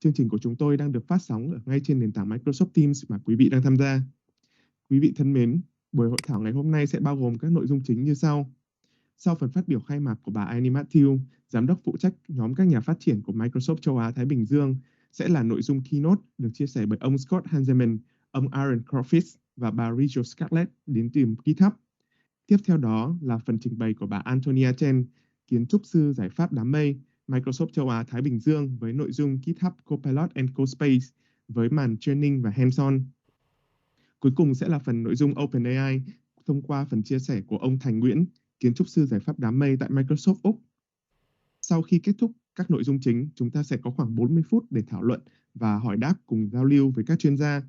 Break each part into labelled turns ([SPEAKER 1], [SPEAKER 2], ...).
[SPEAKER 1] Chương trình của chúng tôi đang được phát sóng ở ngay trên nền tảng Microsoft Teams mà quý vị đang tham gia. Quý vị thân mến, buổi hội thảo ngày hôm nay sẽ bao gồm các nội dung chính như sau. Sau phần phát biểu khai mạc của bà Annie Matthew, Giám đốc phụ trách nhóm các nhà phát triển của Microsoft châu Á-Thái Bình Dương, sẽ là nội dung keynote được chia sẻ bởi ông Scott Hanselman, ông Aaron Crawford và bà Rachel Scarlett đến từ GitHub. Tiếp theo đó là phần trình bày của bà Antonia Chen, kiến trúc sư giải pháp đám mây, Microsoft châu Á-Thái Bình Dương với nội dung GitHub Copilot and Codespaces với màn training và hands-on. Cuối cùng sẽ là phần nội dung OpenAI thông qua phần chia sẻ của ông Thành Nguyễn, kiến trúc sư giải pháp đám mây tại Microsoft Úc. Sau khi kết thúc các nội dung chính, chúng ta sẽ có khoảng 40 phút để thảo luận và hỏi đáp cùng giao lưu với các chuyên gia.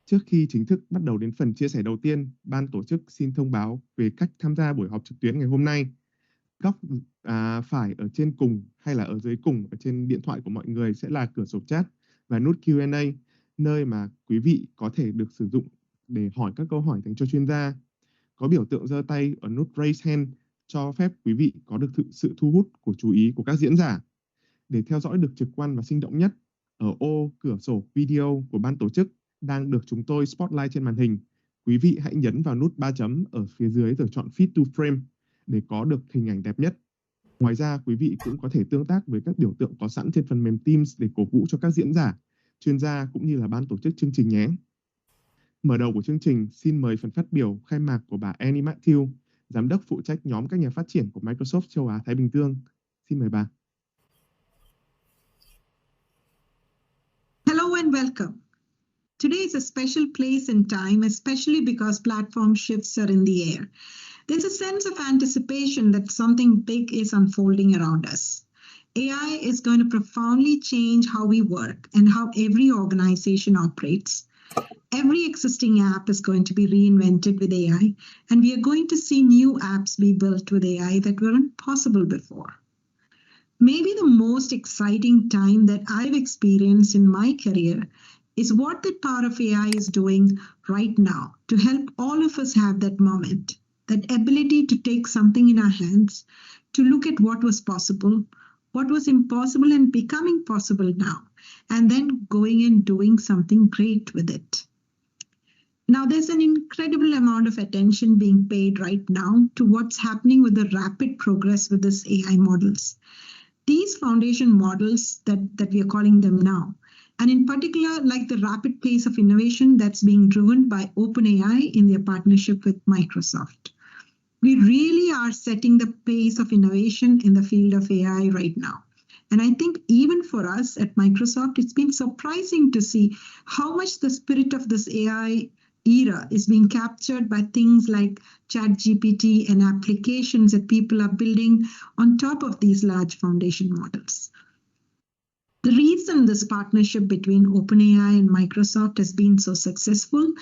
[SPEAKER 1] Trước khi chính thức bắt đầu đến phần chia sẻ đầu tiên, ban tổ chức xin thông báo về cách tham gia buổi họp trực tuyến ngày hôm nay. Góc phải ở trên cùng hay là ở dưới cùng ở trên điện thoại của mọi người sẽ là cửa sổ chat và nút Q&A, nơi mà quý vị có thể được sử dụng để hỏi các câu hỏi dành cho chuyên gia. Có biểu tượng giơ tay ở nút Raise Hand cho phép quý vị có được sự thu hút của chú ý của các diễn giả. Để theo dõi được trực quan và sinh động nhất, ở ô cửa sổ video của ban tổ chức đang được chúng tôi spotlight trên màn hình. Quý vị hãy nhấn vào nút 3 chấm ở phía dưới rồi chọn Fit to Frame để có được hình ảnh đẹp nhất. Ngoài ra, quý vị cũng có thể tương tác với các biểu tượng có sẵn trên phần mềm Teams để cổ vũ cho các diễn giả, chuyên gia cũng như là ban tổ chức chương trình nhé. Mở đầu của chương trình, xin mời phần phát biểu khai mạc của bà Annie Matthew, Giám đốc phụ trách nhóm các nhà phát triển của Microsoft châu Á-Thái Bình Dương. Xin mời bà.
[SPEAKER 2] Hello and welcome. Today is a special place and time, especially because platform shifts are in the air. There's a sense of anticipation that something big is unfolding around us. AI is going to profoundly change how we work and how every organization operates. Every existing app is going to be reinvented with AI, and we are going to see new apps be built with AI that weren't possible before. Maybe the most exciting time that I've experienced in my career is what the power of AI is doing right now to help all of us have that moment, that ability to take something in our hands, to look at what was possible, what was impossible and becoming possible now, and then going and doing something great with it. Now, there's an incredible amount of attention being paid right now to what's happening with the rapid progress with this AI models. These foundation models that we are calling them now, and in particular, like the rapid pace of innovation that's being driven by OpenAI in their partnership with Microsoft. We really are setting the pace of innovation in the field of AI right now. And I think even for us at Microsoft, it's been surprising to see how much the spirit of this AI era is being captured by things like ChatGPT and applications that people are building on top of these large foundation models. The reason this partnership between OpenAI and Microsoft has been so successful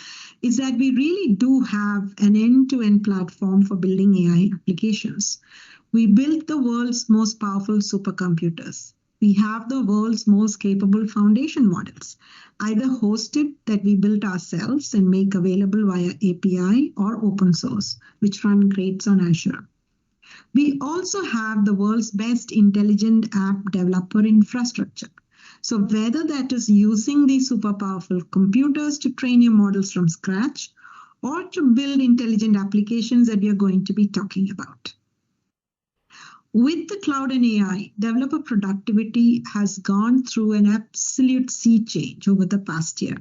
[SPEAKER 2] is that we really do have an end-to-end platform for building AI applications. We built the world's most powerful supercomputers. We have the world's most capable foundation models, either hosted that we built ourselves and make available via API or open source, which run great on Azure. We also have the world's best intelligent app developer infrastructure. So whether that is using these super powerful computers to train your models from scratch or to build intelligent applications that we are going to be talking about. With the cloud and AI, developer productivity has gone through an absolute sea change over the past year.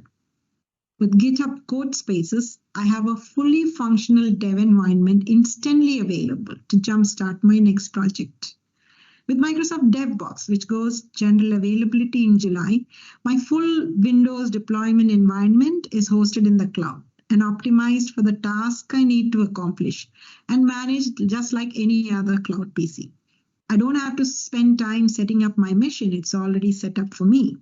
[SPEAKER 2] With GitHub Codespaces, I have a fully functional dev environment instantly available to jumpstart my next project. With Microsoft DevBox, which goes general availability in July, my full Windows deployment environment is hosted in the cloud and optimized for the task I need to accomplish and managed just like any other cloud PC. I don't have to spend time setting up my machine. It's already set up for me.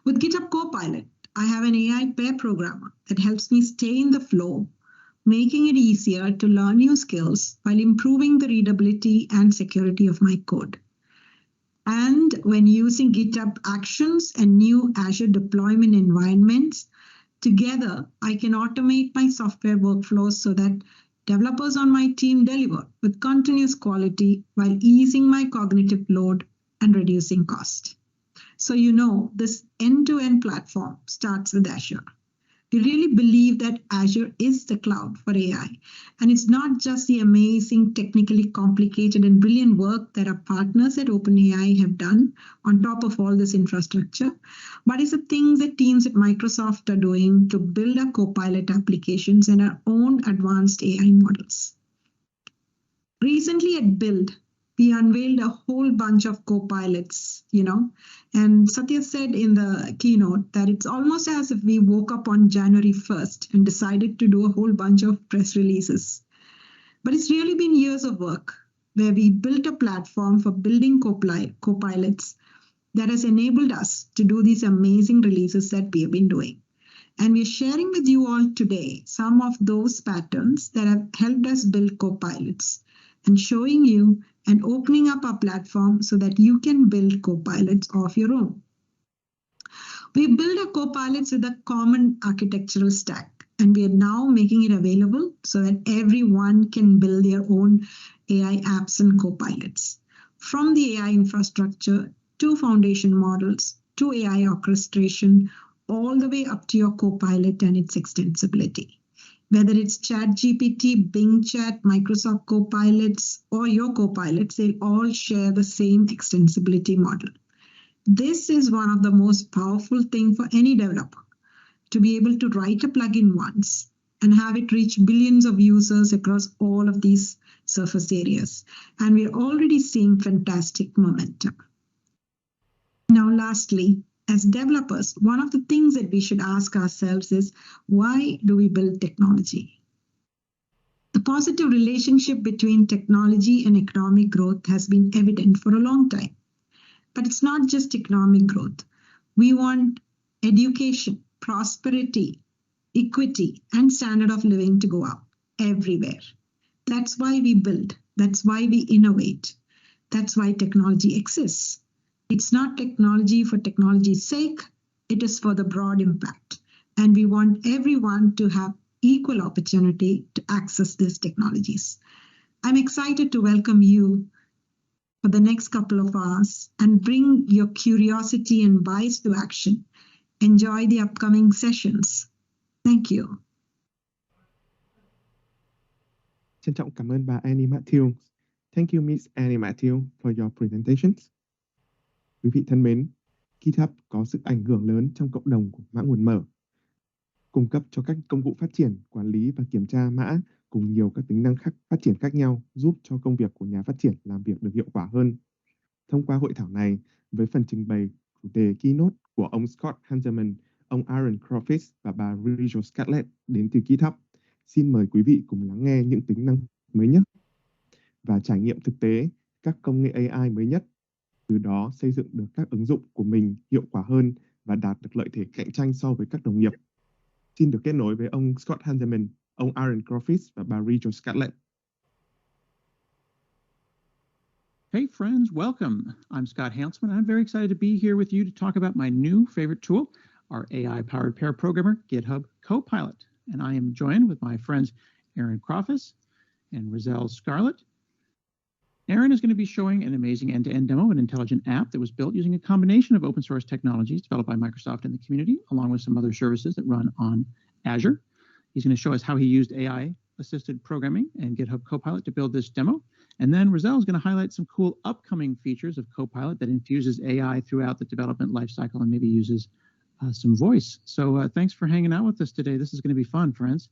[SPEAKER 2] With GitHub Copilot, I have an AI pair programmer that helps me stay in the flow, making it easier to learn new skills while improving the readability and security of my code. And when using GitHub Actions and new Azure deployment environments, together I can automate my software workflows so that developers on my team deliver with continuous quality while easing my cognitive load and reducing cost. So you know this end-to-end platform starts with Azure. We really believe that Azure is the cloud for AI. And it's not just the amazing, technically complicated and brilliant work that our partners at OpenAI have done on top of all this infrastructure, but it's the things that teams at Microsoft are doing to build our Copilot applications and our own advanced AI models. Recently at Build, we unveiled a whole bunch of Copilots, and Satya said in the keynote that it's almost as if we woke up on January 1st and decided to do a whole bunch of press releases. But it's really been years of work where we built a platform for building Copilots that has enabled us to do these amazing releases that we have been doing. And we're sharing with you all today some of those patterns that have helped us build Copilots and showing you and opening up our platform so that you can build Copilots of your own. We build our Copilots with a common architectural stack, and we are now making it available so that everyone can build their own AI apps and Copilots. From the AI infrastructure to foundation models to AI orchestration, all the way up to your Copilot and its extensibility. Whether it's ChatGPT, Bing Chat, Microsoft Copilots, or your Copilots, they all share the same extensibility model. This is one of the most powerful things for any developer, to be able to write a plugin once and have it reach billions of users across all of these surface areas. And we're already seeing fantastic momentum. Now, lastly, as developers, one of the things that we should ask ourselves is, why do we build technology? The positive relationship between technology and economic growth has been evident for a long time. But it's not just economic growth. We want education, prosperity, equity, and standard of living to go up everywhere. That's why we build. That's why we innovate. That's why technology exists. It's not technology for technology's sake. It is for the broad impact. And we want everyone to have equal opportunity to access these technologies. I'm excited to welcome you for the next couple of hours and bring your curiosity and bias to action. Enjoy the upcoming sessions. Thank you.
[SPEAKER 1] Trân trọng cảm ơn bà Annie Matthew. Thank you, Miss Annie Matthew, for your presentations. Quý vị thân mến, GitHub có sự ảnh hưởng lớn trong cộng đồng của mã nguồn mở, cung cấp cho các công cụ phát triển, quản lý và kiểm tra mã cùng nhiều các tính năng phát triển khác nhau, giúp cho công việc của nhà phát triển làm việc được hiệu quả hơn. Thông qua hội thảo này, với phần trình bày chủ đề keynote của ông Scott Hanselman, ông Aaron Crawford và bà Rachel Scarlett đến từ GitHub, xin mời quý vị cùng lắng nghe những tính năng mới nhất và trải nghiệm thực tế các công nghệ AI mới nhất, từ đó xây dựng được các ứng dụng của mình hiệu quả hơn và đạt được lợi thế cạnh tranh so với các đồng nghiệp. Xin được kết nối với ông Scott Hanselman, ông Aaron Crawford và bà Rachel Scarlett.
[SPEAKER 3] Hey friends, welcome. I'm Scott Hanselman. I'm very excited to be here with you to talk about my new favorite tool, our AI-powered pair programmer, GitHub Copilot. And I am joined with my friends Aaron Crawford and Rachel Scarlett. Aaron is going to be showing an amazing end-to-end demo of an intelligent app that was built using a combination of open source technologies developed by Microsoft and the community, along with some other services that run on Azure. He's going to show us how he used AI-assisted programming and GitHub Copilot to build this demo. And then Rachel is going to highlight some cool upcoming features of Copilot that infuses AI throughout the development lifecycle and maybe uses some voice. So thanks for hanging out with us today. This is going to be fun, friends.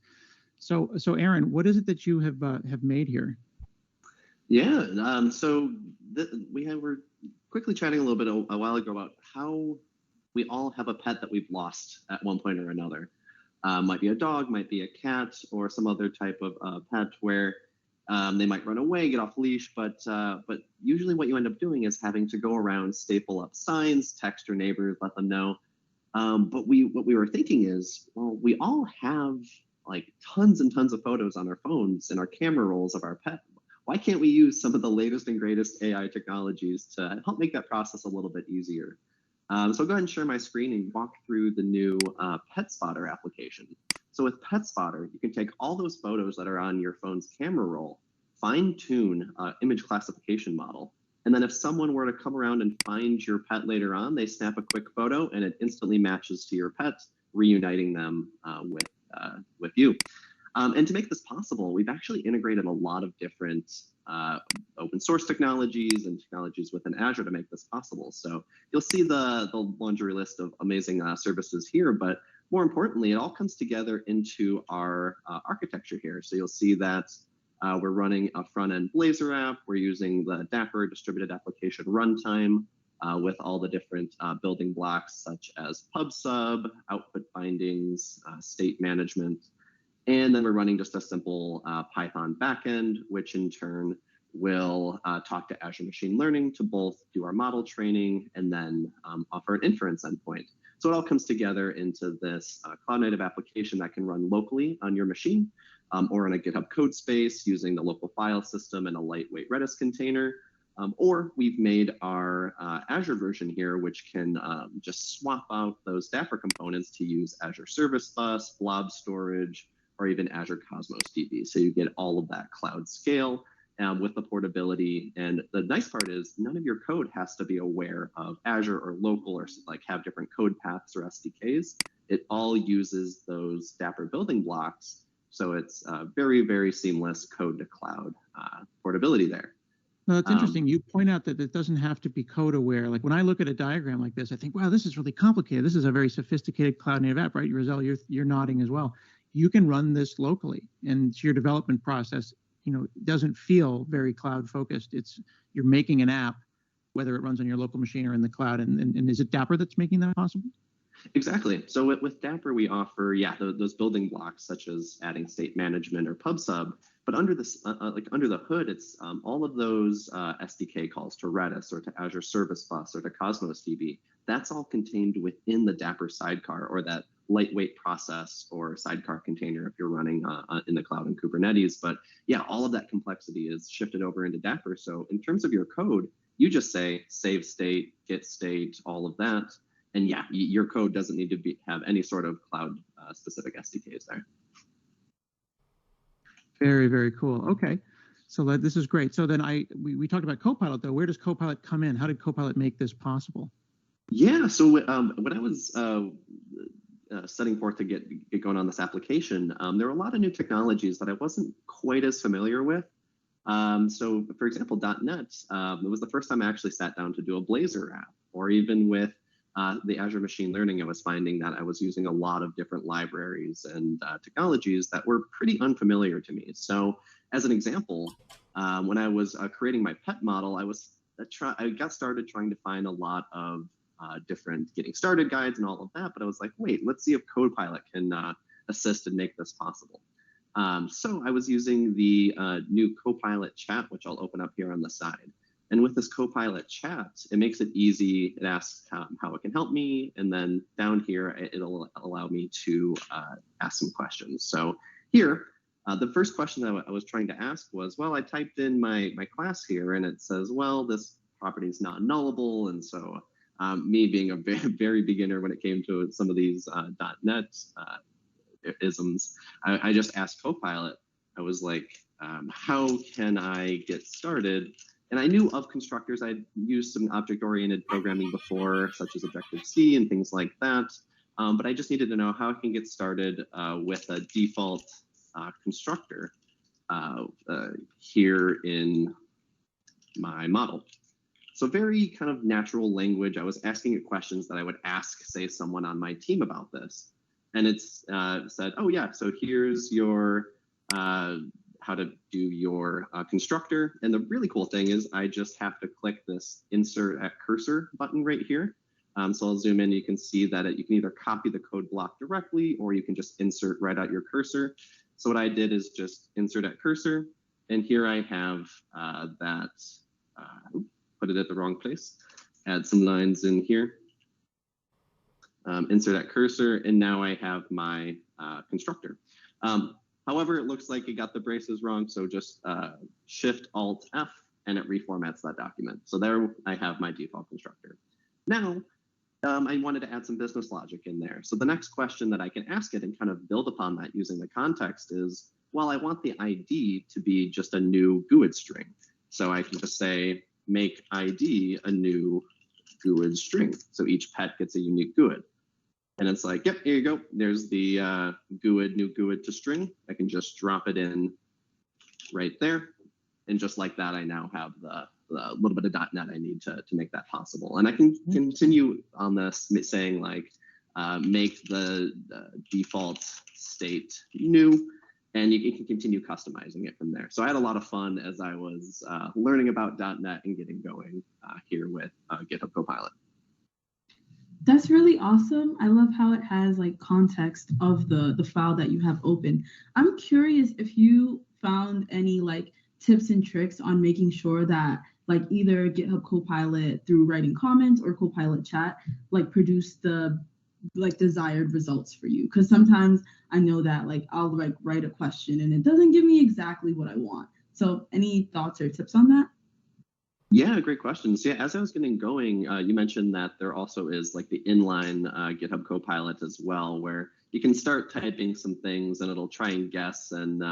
[SPEAKER 3] So Aaron, what is it that you have made here?
[SPEAKER 4] Yeah, we were quickly chatting a little bit a while ago about how we all have a pet that we've lost at one point or another. Might be a dog, might be a cat, or some other type of pet where they might run away, get off leash, but usually what you end up doing is having to go around, staple up signs, text your neighbors, let them know. But what we were thinking is, well, we all have like tons and tons of photos on our phones and our camera rolls of our pet. Why can't we use some of the latest and greatest AI technologies to help make that process a little bit easier? So I'll go ahead and share my screen and walk through the new Pet Spotter application. So with Pet Spotter, you can take all those photos that are on your phone's camera roll, fine-tune image classification model, And then if someone were to come around and find your pet later on, they snap a quick photo and it instantly matches to your pet, reuniting them with you. And to make this possible, we've actually integrated a lot of different open source technologies and technologies within Azure to make this possible. So you'll see the laundry list of amazing services here, but more importantly, it all comes together into our architecture here. So you'll see that we're running a front-end Blazor app. We're using the Dapper distributed application runtime with all the different building blocks such as pub/sub, output bindings, state management. And then we're running just a simple Python backend, which in turn will talk to Azure Machine Learning to both do our model training and then offer an inference endpoint. So it all comes together into this cloud-native application that can run locally on your machine or in a GitHub Codespace using the local file system and a lightweight Redis container. Or we've made our Azure version here, which can just swap out those Dapper components to use Azure Service Bus, blob storage, or even Azure Cosmos DB. So you get all of that cloud scale with the portability. And the nice part is none of your code has to be aware of Azure or local or like have different code paths or SDKs. It all uses those Dapper building blocks. So it's very, very seamless code to cloud portability there.
[SPEAKER 3] No, that's interesting. You point out that it doesn't have to be code aware. Like when I look at a diagram like this, I think, wow, this is really complicated. This is a very sophisticated cloud native app, right? Roselle, you're nodding as well. You can run this locally, and your development process, doesn't feel very cloud focused. You're making an app, whether it runs on your local machine or in the cloud. And is it Dapper that's making that possible?
[SPEAKER 4] Exactly. So with Dapper, we offer, those building blocks such as adding state management or pub/sub. But under this, under the hood, it's all of those SDK calls to Redis or to Azure Service Bus or to Cosmos DB. That's all contained within the Dapper sidecar or that lightweight process or sidecar container if you're running in the cloud in Kubernetes. But yeah, all of that complexity is shifted over into Dapper. So in terms of your code, you just say save state, get state, all of that. And yeah, your code doesn't need to have any sort of cloud specific SDKs there.
[SPEAKER 3] Very, very cool. Okay, so this is great. So then we talked about Copilot though. Where does Copilot come in? How did Copilot make this possible?
[SPEAKER 4] Yeah, so when I was setting forth to get going on this application, there were a lot of new technologies that I wasn't quite as familiar with. So for example, .NET, it was the first time I actually sat down to do a Blazor app, or even with the Azure Machine Learning, I was finding that I was using a lot of different libraries and technologies that were pretty unfamiliar to me. So as an example, when I was creating my pet model, I got started trying to find a lot of different getting started guides and all of that, but I was like, wait, let's see if Copilot can assist and make this possible. So I was using the new Copilot chat, which I'll open up here on the side. And with this Copilot chat, it makes it easy. It asks how it can help me. And then down here, it'll allow me to ask some questions. So here, the first question that I was trying to ask was, well, I typed in my class here, and it says, well, this property is not nullable. And so me being a very beginner when it came to some of these .NET isms, I just asked Copilot. I was like, how can I get started? And I knew of constructors. I'd used some object-oriented programming before, such as Objective-C and things like that. But I just needed to know how I can get started with a default constructor here in my model. So very kind of natural language. I was asking it questions that I would ask, say, someone on my team about this. And it's said, oh, yeah, so here's your how to do your constructor. And the really cool thing is I just have to click this insert at cursor button right here. So I'll zoom in, you can see that you can either copy the code block directly, or you can just insert right out your cursor. So what I did is just insert at cursor, and here I have put it at the wrong place, add some lines in here, insert at cursor, and now I have my constructor. However, it looks like it got the braces wrong, so just Shift-Alt-F, and it reformats that document. So there I have my default constructor. Now, I wanted to add some business logic in there. So the next question that I can ask it and kind of build upon that using the context is, well, I want the ID to be just a new GUID string. So I can just say, make ID a new GUID string. So each pet gets a unique GUID. And it's like, yep, here you go. There's the GUID, new GUID to string. I can just drop it in right there. And just like that, I now have the little bit of .NET I need to make that possible. And I can continue on this saying like, make the default state new, and you can continue customizing it from there. So I had a lot of fun as I was learning about .NET and getting going here with GitHub Copilot.
[SPEAKER 5] That's really awesome. I love how it has like context of the file that you have open. I'm curious if you found any like tips and tricks on making sure that like either GitHub Copilot through writing comments or Copilot chat like produce the like desired results for you, because sometimes I know that like I'll like write a question and it doesn't give me exactly what I want. So any thoughts or tips on that?
[SPEAKER 4] Yeah, great questions. Yeah, as I was getting going, you mentioned that there also is like the inline GitHub Copilot as well, where you can start typing some things and it'll try and guess and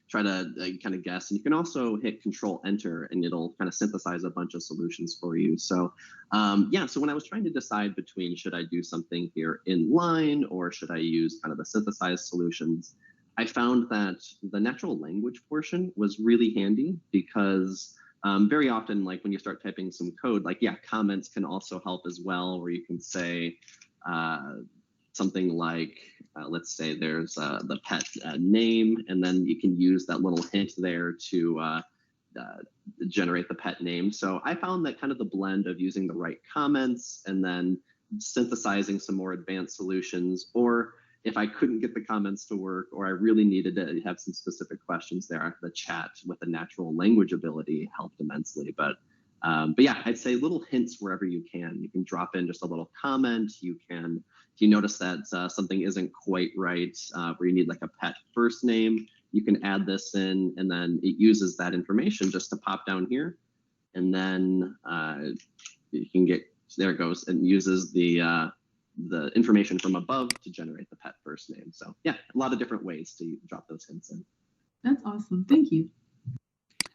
[SPEAKER 4] try to kind of guess. And you can also hit Control Enter and it'll kind of synthesize a bunch of solutions for you. So yeah, so when I was trying to decide between should I do something here inline or should I use kind of the synthesized solutions, I found that the natural language portion was really handy because very often, like when you start typing some code, like, yeah, comments can also help as well, where you can say something like, let's say there's the pet name, and then you can use that little hint there to generate the pet name. So I found that kind of the blend of using the right comments and then synthesizing some more advanced solutions, or if I couldn't get the comments to work, or I really needed to have some specific questions there, the chat with the natural language ability helped immensely. But yeah, I'd say little hints wherever you can. You can drop in just a little comment. You can, if you notice that something isn't quite right, where you need like a pet first name, you can add this in, and then it uses that information just to pop down here. And then you can get, there it goes, and uses the information from above to generate the pet first name. So yeah, a lot of different ways to drop those hints in.
[SPEAKER 5] That's awesome. Thank you.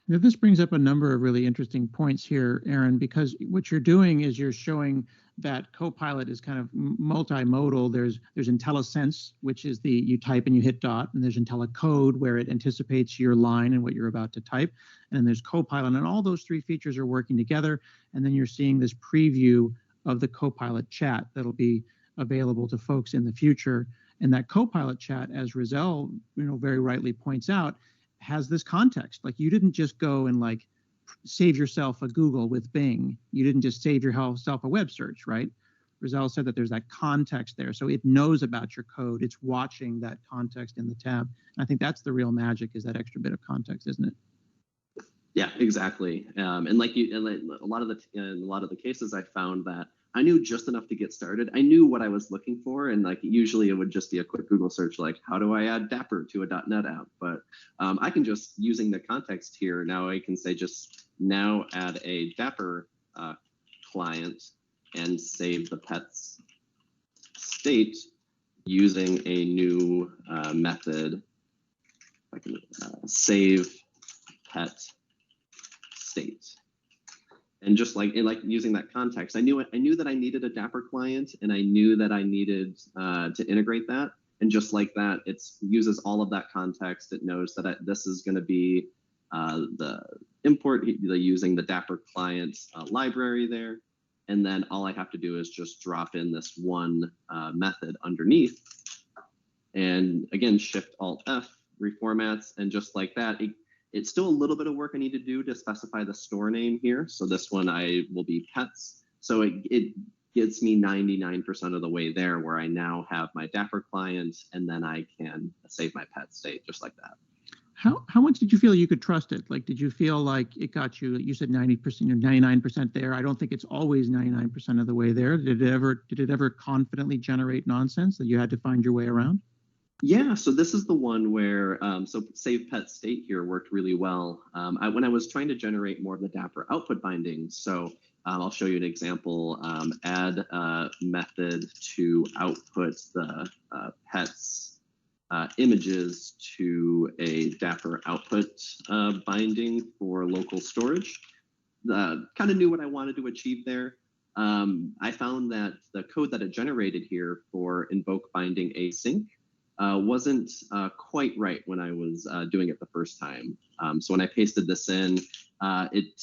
[SPEAKER 3] Now, this brings up a number of really interesting points here, Aaron, because what you're doing is you're showing that Copilot is kind of multimodal. There's IntelliSense, which is the you type and you hit dot, and there's IntelliCode, where it anticipates your line and what you're about to type. And then there's Copilot, and all those three features are working together. And then you're seeing this preview of the Copilot chat that'll be available to folks in the future. And that Copilot chat, as Rizal, very rightly points out, has this context. Like, you didn't just go and like save yourself a Google with Bing. You didn't just save yourself a web search, right? Rizal said that there's that context there. So it knows about your code. It's watching that context in the tab. And I think that's the real magic, is that extra bit of context, isn't it?
[SPEAKER 4] Yeah, exactly. And like a lot of the cases, I found that I knew just enough to get started. I knew what I was looking for, and like usually it would just be a quick Google search, like how do I add Dapper to a .NET app? But I can just, using the context here, now I can say just now add a Dapper client and save the pet's state using a new method. I can save pet state. And just like using that context, I knew that I needed a Dapper client, and I knew that I needed to integrate that. And just like that, it uses all of that context. It knows that this is going to be the import using the Dapper client library there. And then all I have to do is just drop in this one method underneath. And again, Shift-Alt-F reformats, and just like that, it's still a little bit of work I need to do to specify the store name here. So this one will be pets. So it gets me 99% of the way there, where I now have my Dapper client, and then I can save my pet state just like that.
[SPEAKER 3] How much did you feel you could trust it? Like, did you feel like it got you? You said 90%, 99% there. I don't think it's always 99% of the way there. Did it ever confidently generate nonsense that you had to find your way around?
[SPEAKER 4] Yeah, so this is the one where, so save pet state here worked really well. When I was trying to generate more of the Dapper output bindings, so I'll show you an example. Add a method to output the pet's images to a Dapper output binding for local storage. kind of knew what I wanted to achieve there. I found that the code that it generated here for invoke binding async wasn't quite right when I was doing it the first time. So when I pasted this in, it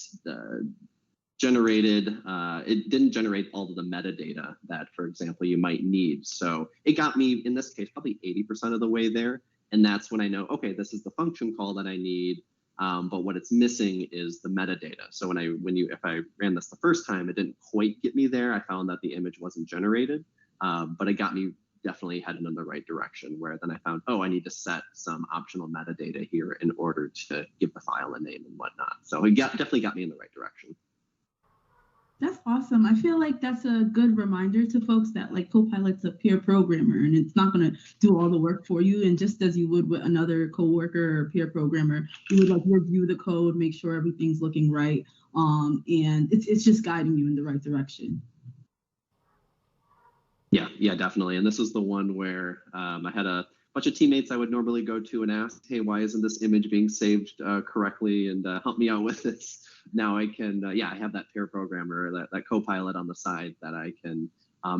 [SPEAKER 4] didn't generate all of the metadata that, for example, you might need. So it got me, in this case, probably 80% of the way there. And that's when I know, okay, this is the function call that I need. But what it's missing is the metadata. So if I ran this the first time, it didn't quite get me there. I found that the image wasn't generated, but it got me definitely headed in the right direction, where then I found, oh, I need to set some optional metadata here in order to give the file a name and whatnot. So it definitely got me in the right direction.
[SPEAKER 5] That's awesome. I feel like that's a good reminder to folks that like Copilot's a peer programmer and it's not going to do all the work for you. And just as you would with another coworker or peer programmer, you would like review the code, make sure everything's looking right. And it's just guiding you in the right direction.
[SPEAKER 4] Yeah, definitely. And this is the one where I had a bunch of teammates I would normally go to and ask, hey, why isn't this image being saved correctly, and help me out with this. Now I can, I have that pair programmer, that Copilot on the side that I can,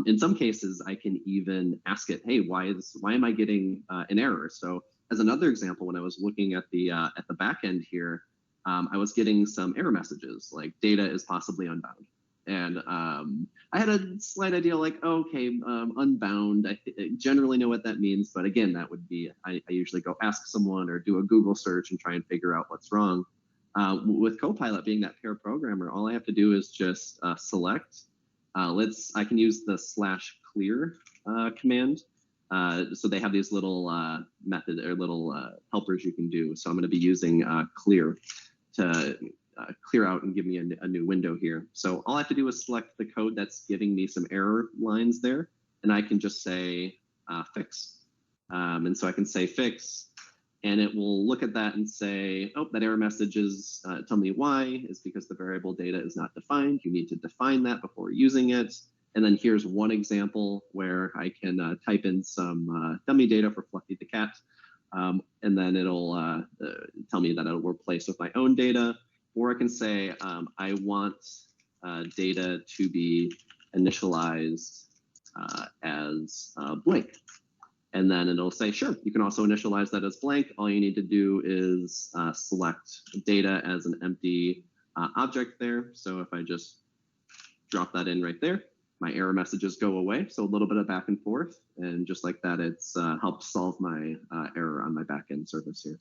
[SPEAKER 4] in some cases, I can even ask it, hey, why am I getting an error? So as another example, when I was looking at the back end here, I was getting some error messages like data is possibly unbound. And I had a slight idea like, oh, okay, unbound, I generally know what that means. But again, that would be, I usually go ask someone or do a Google search and try and figure out what's wrong. With Copilot being that pair programmer, all I have to do is just select. I can use the /clear command. So they have these little helpers you can do. So I'm going to be using clear to clear out and give me a new window here. So all I have to do is select the code that's giving me some error lines there, and I can just say fix. And so I can say fix, and it will look at that and say, oh, that error message is, tell me why, is because the variable data is not defined. You need to define that before using it. And then here's one example where I can type in some dummy data for Fluffy the cat, and then it'll tell me that it'll replace with my own data. Or I can say, I want data to be initialized as blank. And then it'll say, sure, you can also initialize that as blank. All you need to do is select data as an empty object there. So if I just drop that in right there, my error messages go away. So a little bit of back and forth. And just like that, it's helped solve my error on my backend service here.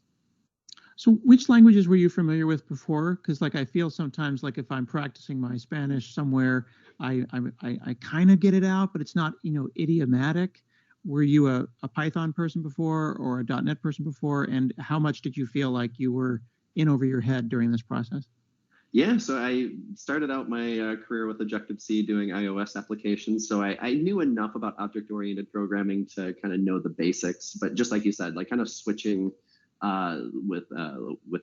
[SPEAKER 3] So which languages were you familiar with before? Because like I feel sometimes like if I'm practicing my Spanish somewhere, I kind of get it out, but it's not, idiomatic. Were you a Python person before or a .NET person before? And how much did you feel like you were in over your head during this process?
[SPEAKER 4] Yeah, so I started out my career with Objective-C doing iOS applications. So I knew enough about object-oriented programming to kind of know the basics. But just like you said, like kind of switching with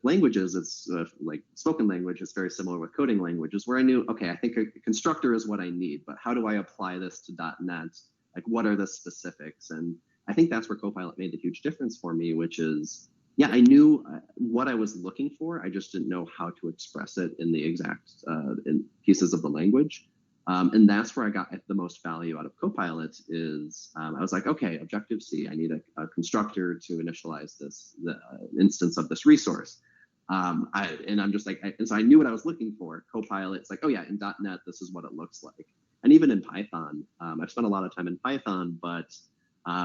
[SPEAKER 4] languages, it's like spoken language is very similar with coding languages, where I knew, okay, I think a constructor is what I need, but how do I apply this to .NET? Like, what are the specifics? And I think that's where Copilot made the huge difference for me, which is, yeah, I knew what I was looking for. I just didn't know how to express it in the exact in pieces of the language. And that's where I got the most value out of Copilot is I was like, okay, Objective-C, I need a constructor to initialize the instance of this resource. And I'm just like, and so I knew what I was looking for. Copilot's like, oh yeah, in .NET, this is what it looks like. And even in Python, I've spent a lot of time in Python, but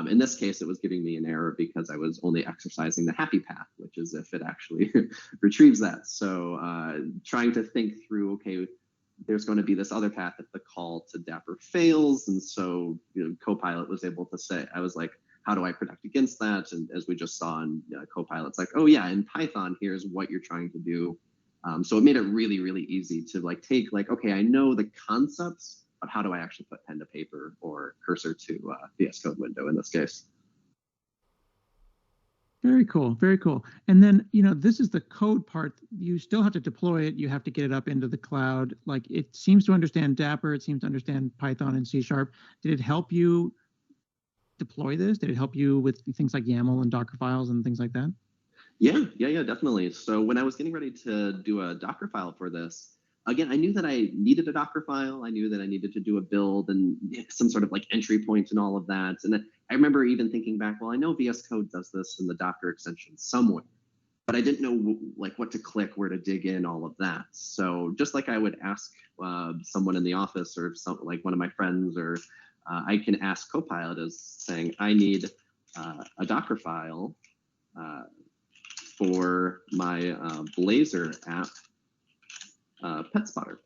[SPEAKER 4] in this case, it was giving me an error because I was only exercising the happy path, which is if it actually retrieves that. So trying to think through, okay, there's going to be this other path if the call to Dapper fails. And so Copilot was able to say, I was like, how do I protect against that? And as we just saw in Copilot's like, oh yeah, in Python, here's what you're trying to do. So it made it really, really easy to like take like, okay, I know the concepts, but how do I actually put pen to paper or cursor to VS Code window in this case?
[SPEAKER 3] Very cool, very cool. And then, this is the code part. You still have to deploy it. You have to get it up into the cloud. Like it seems to understand Dapper. It seems to understand Python and C#. Did it help you deploy this? Did it help you with things like YAML and Docker files and things like that?
[SPEAKER 4] Yeah, definitely. So when I was getting ready to do a Docker file for this, again, I knew that I needed a Docker file. I knew that I needed to do a build and some sort of like entry point and all of that. And I remember even thinking back, well, I know VS Code does this in the Docker extension somewhere, but I didn't know like what to click, where to dig in, all of that. So just like I would ask someone in the office or like one of my friends, or I can ask Copilot as saying, I need a Docker file for my Blazor app, Pet Spotter.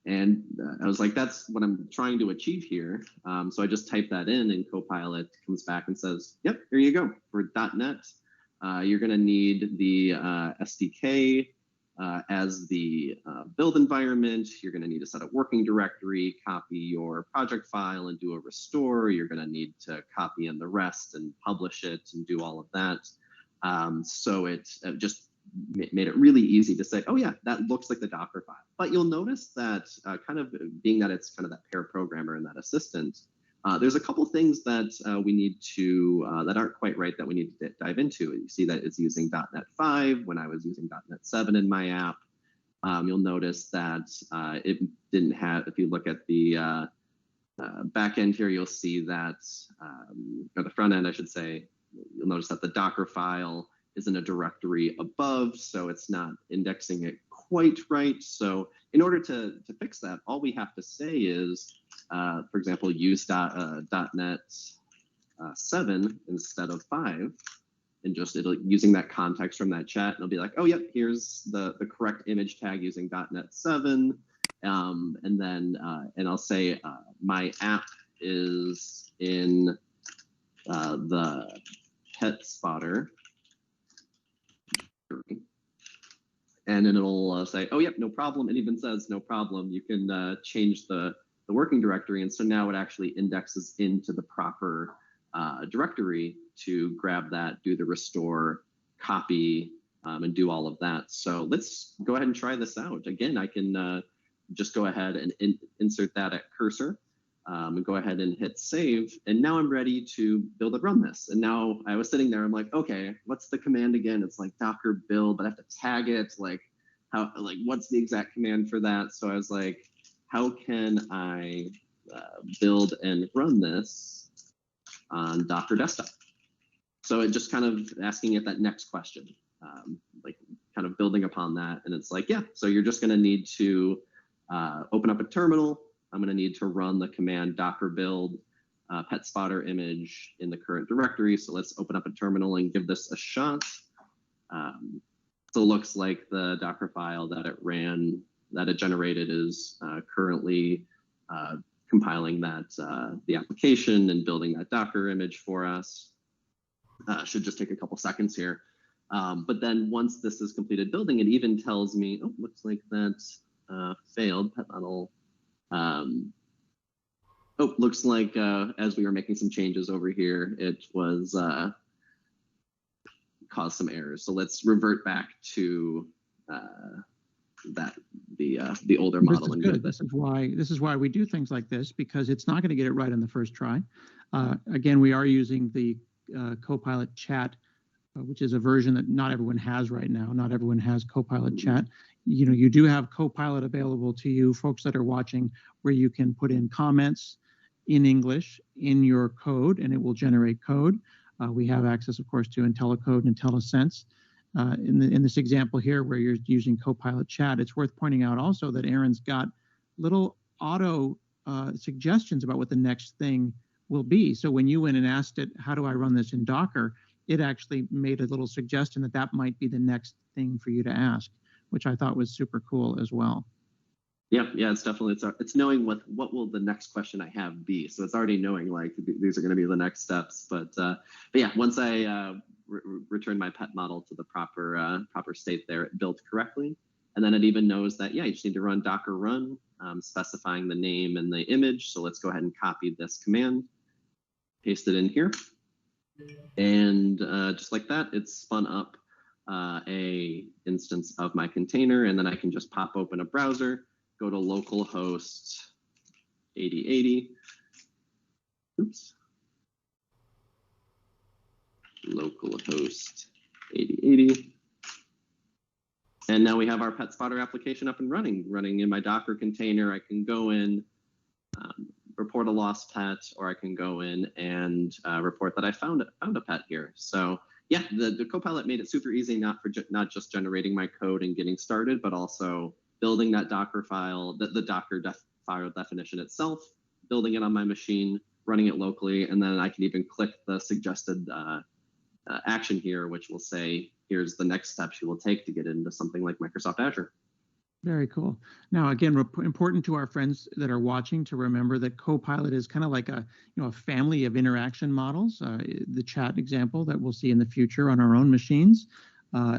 [SPEAKER 4] And I was like, that's what I'm trying to achieve here. So I just type that in, and Copilot comes back and says, yep, here you go. For .NET, you're going to need the SDK as the build environment. You're going to need to set a working directory, copy your project file and do a restore. You're going to need to copy in the rest and publish it and do all of that. So it just made it really easy to say, oh yeah, that looks like the Docker file. But you'll notice that kind of being that it's kind of that pair programmer and that assistant, there's a couple things that we need to, that aren't quite right that we need to dive into. You see that it's using .NET 5 when I was using .NET 7 in my app. You'll notice that it didn't have, if you look at the back end here, you'll see that, or the front end, I should say, you'll notice that the Docker file is in a directory above, so it's not indexing it quite right. So in order to fix that, all we have to say is, for example, use .NET 7 instead of 5, and just using that context from that chat, and it'll be like, oh, yep, here's the correct image tag using .NET 7, and then and I'll say my app is in the Pet Spotter. And then it'll say, oh, yep, no problem. It even says, no problem. You can change the working directory. And so now it actually indexes into the proper directory to grab that, do the restore, copy, and do all of that. So let's go ahead and try this out. Again, I can just go ahead and insert that at cursor. And go ahead and hit save. And now I'm ready to build and run this. And now I was sitting there, I'm like, okay, what's the command again? It's like Docker build, but I have to tag it. Like what's the exact command for that? So I was like, how can I build and run this on Docker desktop? So it just kind of asking it that next question, like kind of building upon that. And it's like, yeah, so you're just gonna need to open up a terminal. I'm going to need to run the command docker build pet spotter image in the current directory. So let's open up a terminal and give this a shot. So it looks like the Docker file that it ran, that it generated, is currently compiling that the application and building that Docker image for us. Should just take a couple seconds here. But then once this is completed building, it even tells me, oh, looks like that failed pet model. Oh, looks like as we were making some changes over here, it was caused some errors. So let's revert back to the older model.
[SPEAKER 3] This is good. This is why we do things like this, because it's not going to get it right on the first try. Again, we are using the Copilot chat, which is a version that not everyone has right now. Not everyone has Copilot chat. You know, you do have Copilot available to you, folks that are watching, where you can put in comments in English in your code, and it will generate code. We have access, of course, to IntelliCode and IntelliSense. In this example here, where you're using Copilot chat, it's worth pointing out also that Aaron's got little auto suggestions about what the next thing will be. So when you went and asked it, how do I run this in Docker, it actually made a little suggestion that that might be the next thing for you to ask, which I thought was super cool as well.
[SPEAKER 4] Yeah, it's definitely, it's knowing what will the next question I have be. So it's already knowing like these are going to be the next steps. But yeah, once I return my pet model to the proper state there, it built correctly. And then it even knows that, yeah, you just need to run Docker run, specifying the name and the image. So let's go ahead and copy this command, paste it in here. And just like that, it's spun up a instance of my container, and then I can just pop open a browser, go to localhost 8080. Oops. Localhost 8080. And now we have our pet spotter application up and running in my Docker container. I can go in, report a lost pet, or I can go in and report that I found a pet here. So yeah, the Copilot made it super easy, not just generating my code and getting started, but also building that Docker file, the Docker file definition itself, building it on my machine, running it locally, and then I can even click the suggested action here, which will say, here's the next steps you will take to get into something like Microsoft Azure.
[SPEAKER 3] Very cool. Now, again, important to our friends that are watching to remember that Copilot is kind of like a family of interaction models. The chat example that we'll see in the future on our own machines.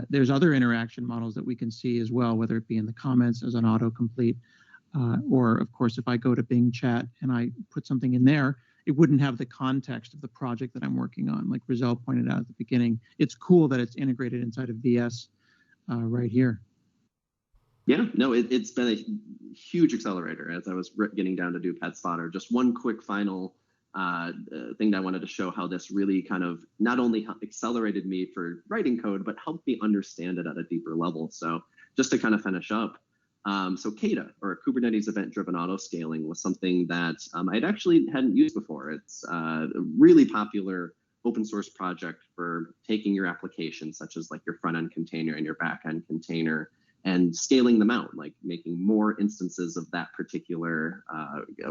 [SPEAKER 3] There's other interaction models that we can see as well, whether it be in the comments as an autocomplete, or of course, if I go to Bing Chat and I put something in there, it wouldn't have the context of the project that I'm working on. Like Rizal pointed out at the beginning, it's cool that it's integrated inside of VS right here.
[SPEAKER 4] Yeah, no, it's been a huge accelerator as I was getting down to do Pet Spotter. Just one quick final thing that I wanted to show how this really kind of not only accelerated me for writing code, but helped me understand it at a deeper level. So just to kind of finish up, so CADA, or Kubernetes Event-Driven Autoscaling, was something that I'd actually hadn't used before. It's a really popular open source project for taking your applications, such as like your front-end container and your back-end container, and scaling them out, like making more instances of that particular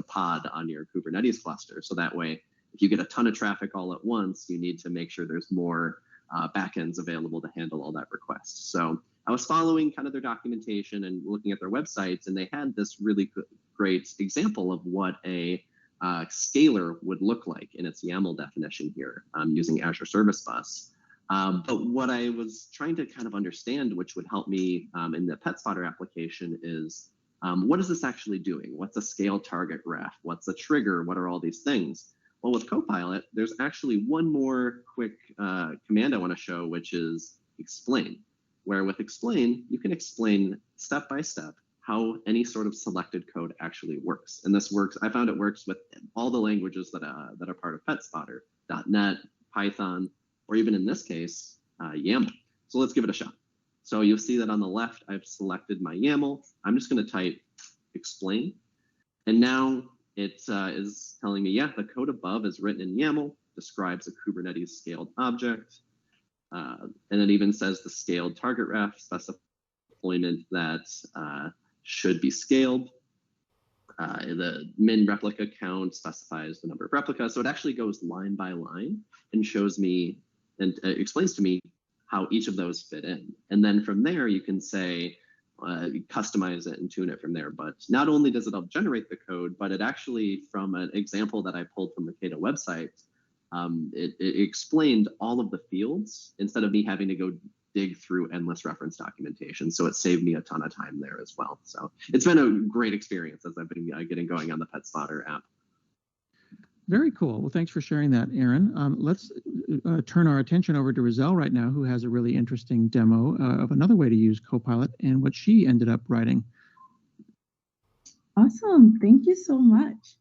[SPEAKER 4] pod on your Kubernetes cluster. So that way, if you get a ton of traffic all at once, you need to make sure there's more backends available to handle all that request. So I was following kind of their documentation and looking at their websites, and they had this really great example of what a scaler would look like in its YAML definition here using Azure Service Bus. But what I was trying to kind of understand, which would help me in the Pet Spotter application, is what is this actually doing? What's a scale target ref? What's a trigger? What are all these things? Well, with Copilot, there's actually one more quick command I want to show, which is explain. Where with explain, you can explain step by step how any sort of selected code actually works. And this works, I found it works with all the languages that are part of Pet Spotter, .NET, Python, or even in this case, YAML. So let's give it a shot. So you'll see that on the left, I've selected my YAML. I'm just going to type explain. And now it is telling me, yeah, the code above is written in YAML, describes a Kubernetes scaled object. And it even says the scaled target ref specifies deployment that should be scaled. The min replica count specifies the number of replicas. So it actually goes line by line and shows me and explains to me how each of those fit in. And then from there, you can say, customize it and tune it from there. But not only does it help generate the code, but it actually, from an example that I pulled from the CADA website, it explained all of the fields instead of me having to go dig through endless reference documentation. So it saved me a ton of time there as well. So it's been a great experience as I've been getting going on the Pet Spotter app.
[SPEAKER 3] Very cool. Well, thanks for sharing that, Aaron. Let's turn our attention over to Rizal right now, who has a really interesting demo of another way to use Copilot and what she ended up writing.
[SPEAKER 5] Awesome. Thank you so much.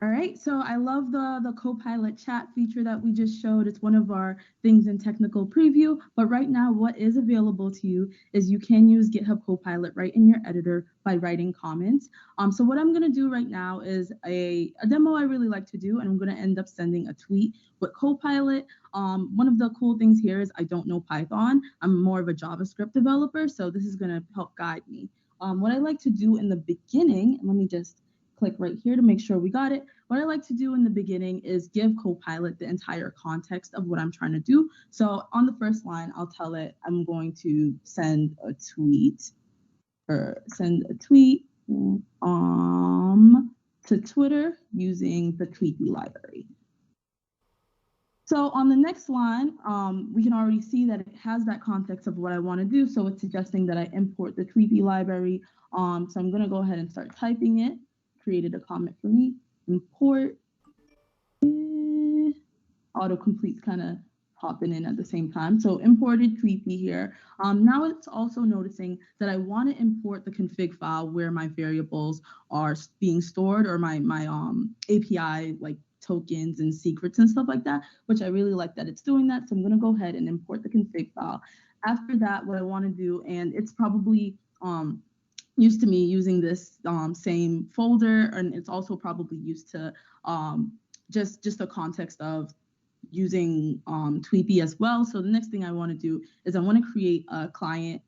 [SPEAKER 5] All right, so I love the Copilot chat feature that we just showed. It's one of our things in technical preview, but right now what is available to you is you can use GitHub Copilot right in your editor by writing comments. So what I'm gonna do right now is a demo I really like to do, and I'm gonna end up sending a tweet with Copilot. One of the cool things here is I don't know Python. I'm more of a JavaScript developer, so this is gonna help guide me. What I like to do in the beginning, let me just click right here to make sure we got it. What I like to do in the beginning is give Copilot the entire context of what I'm trying to do. So on the first line, I'll tell it I'm going to send a tweet to Twitter using the Tweety library. So on the next line, we can already see that it has that context of what I want to do. So it's suggesting that I import the Tweety library. So I'm going to go ahead and start typing it. Created a comment for me. Import. Autocomplete's kind of popping in at the same time. So imported Tweety here. Now it's also noticing that I want to import the config file where my variables are being stored, or my API like tokens and secrets and stuff like that, which I really like that it's doing that. So I'm going to go ahead and import the config file. after that, what I want to do, and it's probably used to me using this same folder, and it's also probably used to just the context of using Tweepy as well. So the next thing I want to do is I want to create a client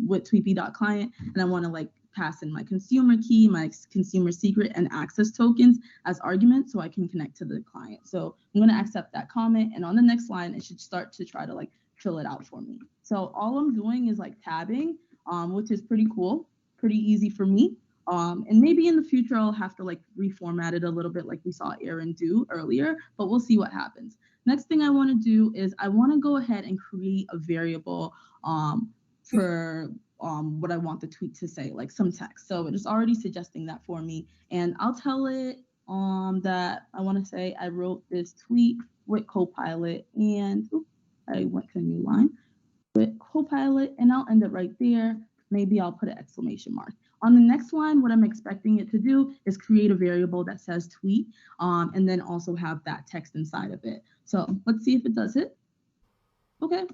[SPEAKER 5] with Tweepy.client, and I want to like pass in my consumer key, my consumer secret, and access tokens as arguments so I can connect to the client. So I'm going to accept that comment, and on the next line, it should start to try to like fill it out for me. So all I'm doing is like tabbing, which is pretty cool, pretty easy for me. And maybe in the future, I'll have to like reformat it a little bit like we saw Aaron do earlier, but we'll see what happens. Next thing I want to do is I want to go ahead and create a variable for what I want the tweet to say, like some text. So it is already suggesting that for me. And I'll tell it that I want to say I wrote this tweet with Copilot, and I went to a new line with Copilot, and I'll end it right there. Maybe I'll put an exclamation mark. On the next line, what I'm expecting it to do is create a variable that says tweet, and then also have that text inside of it. So let's see if it does it. Okay,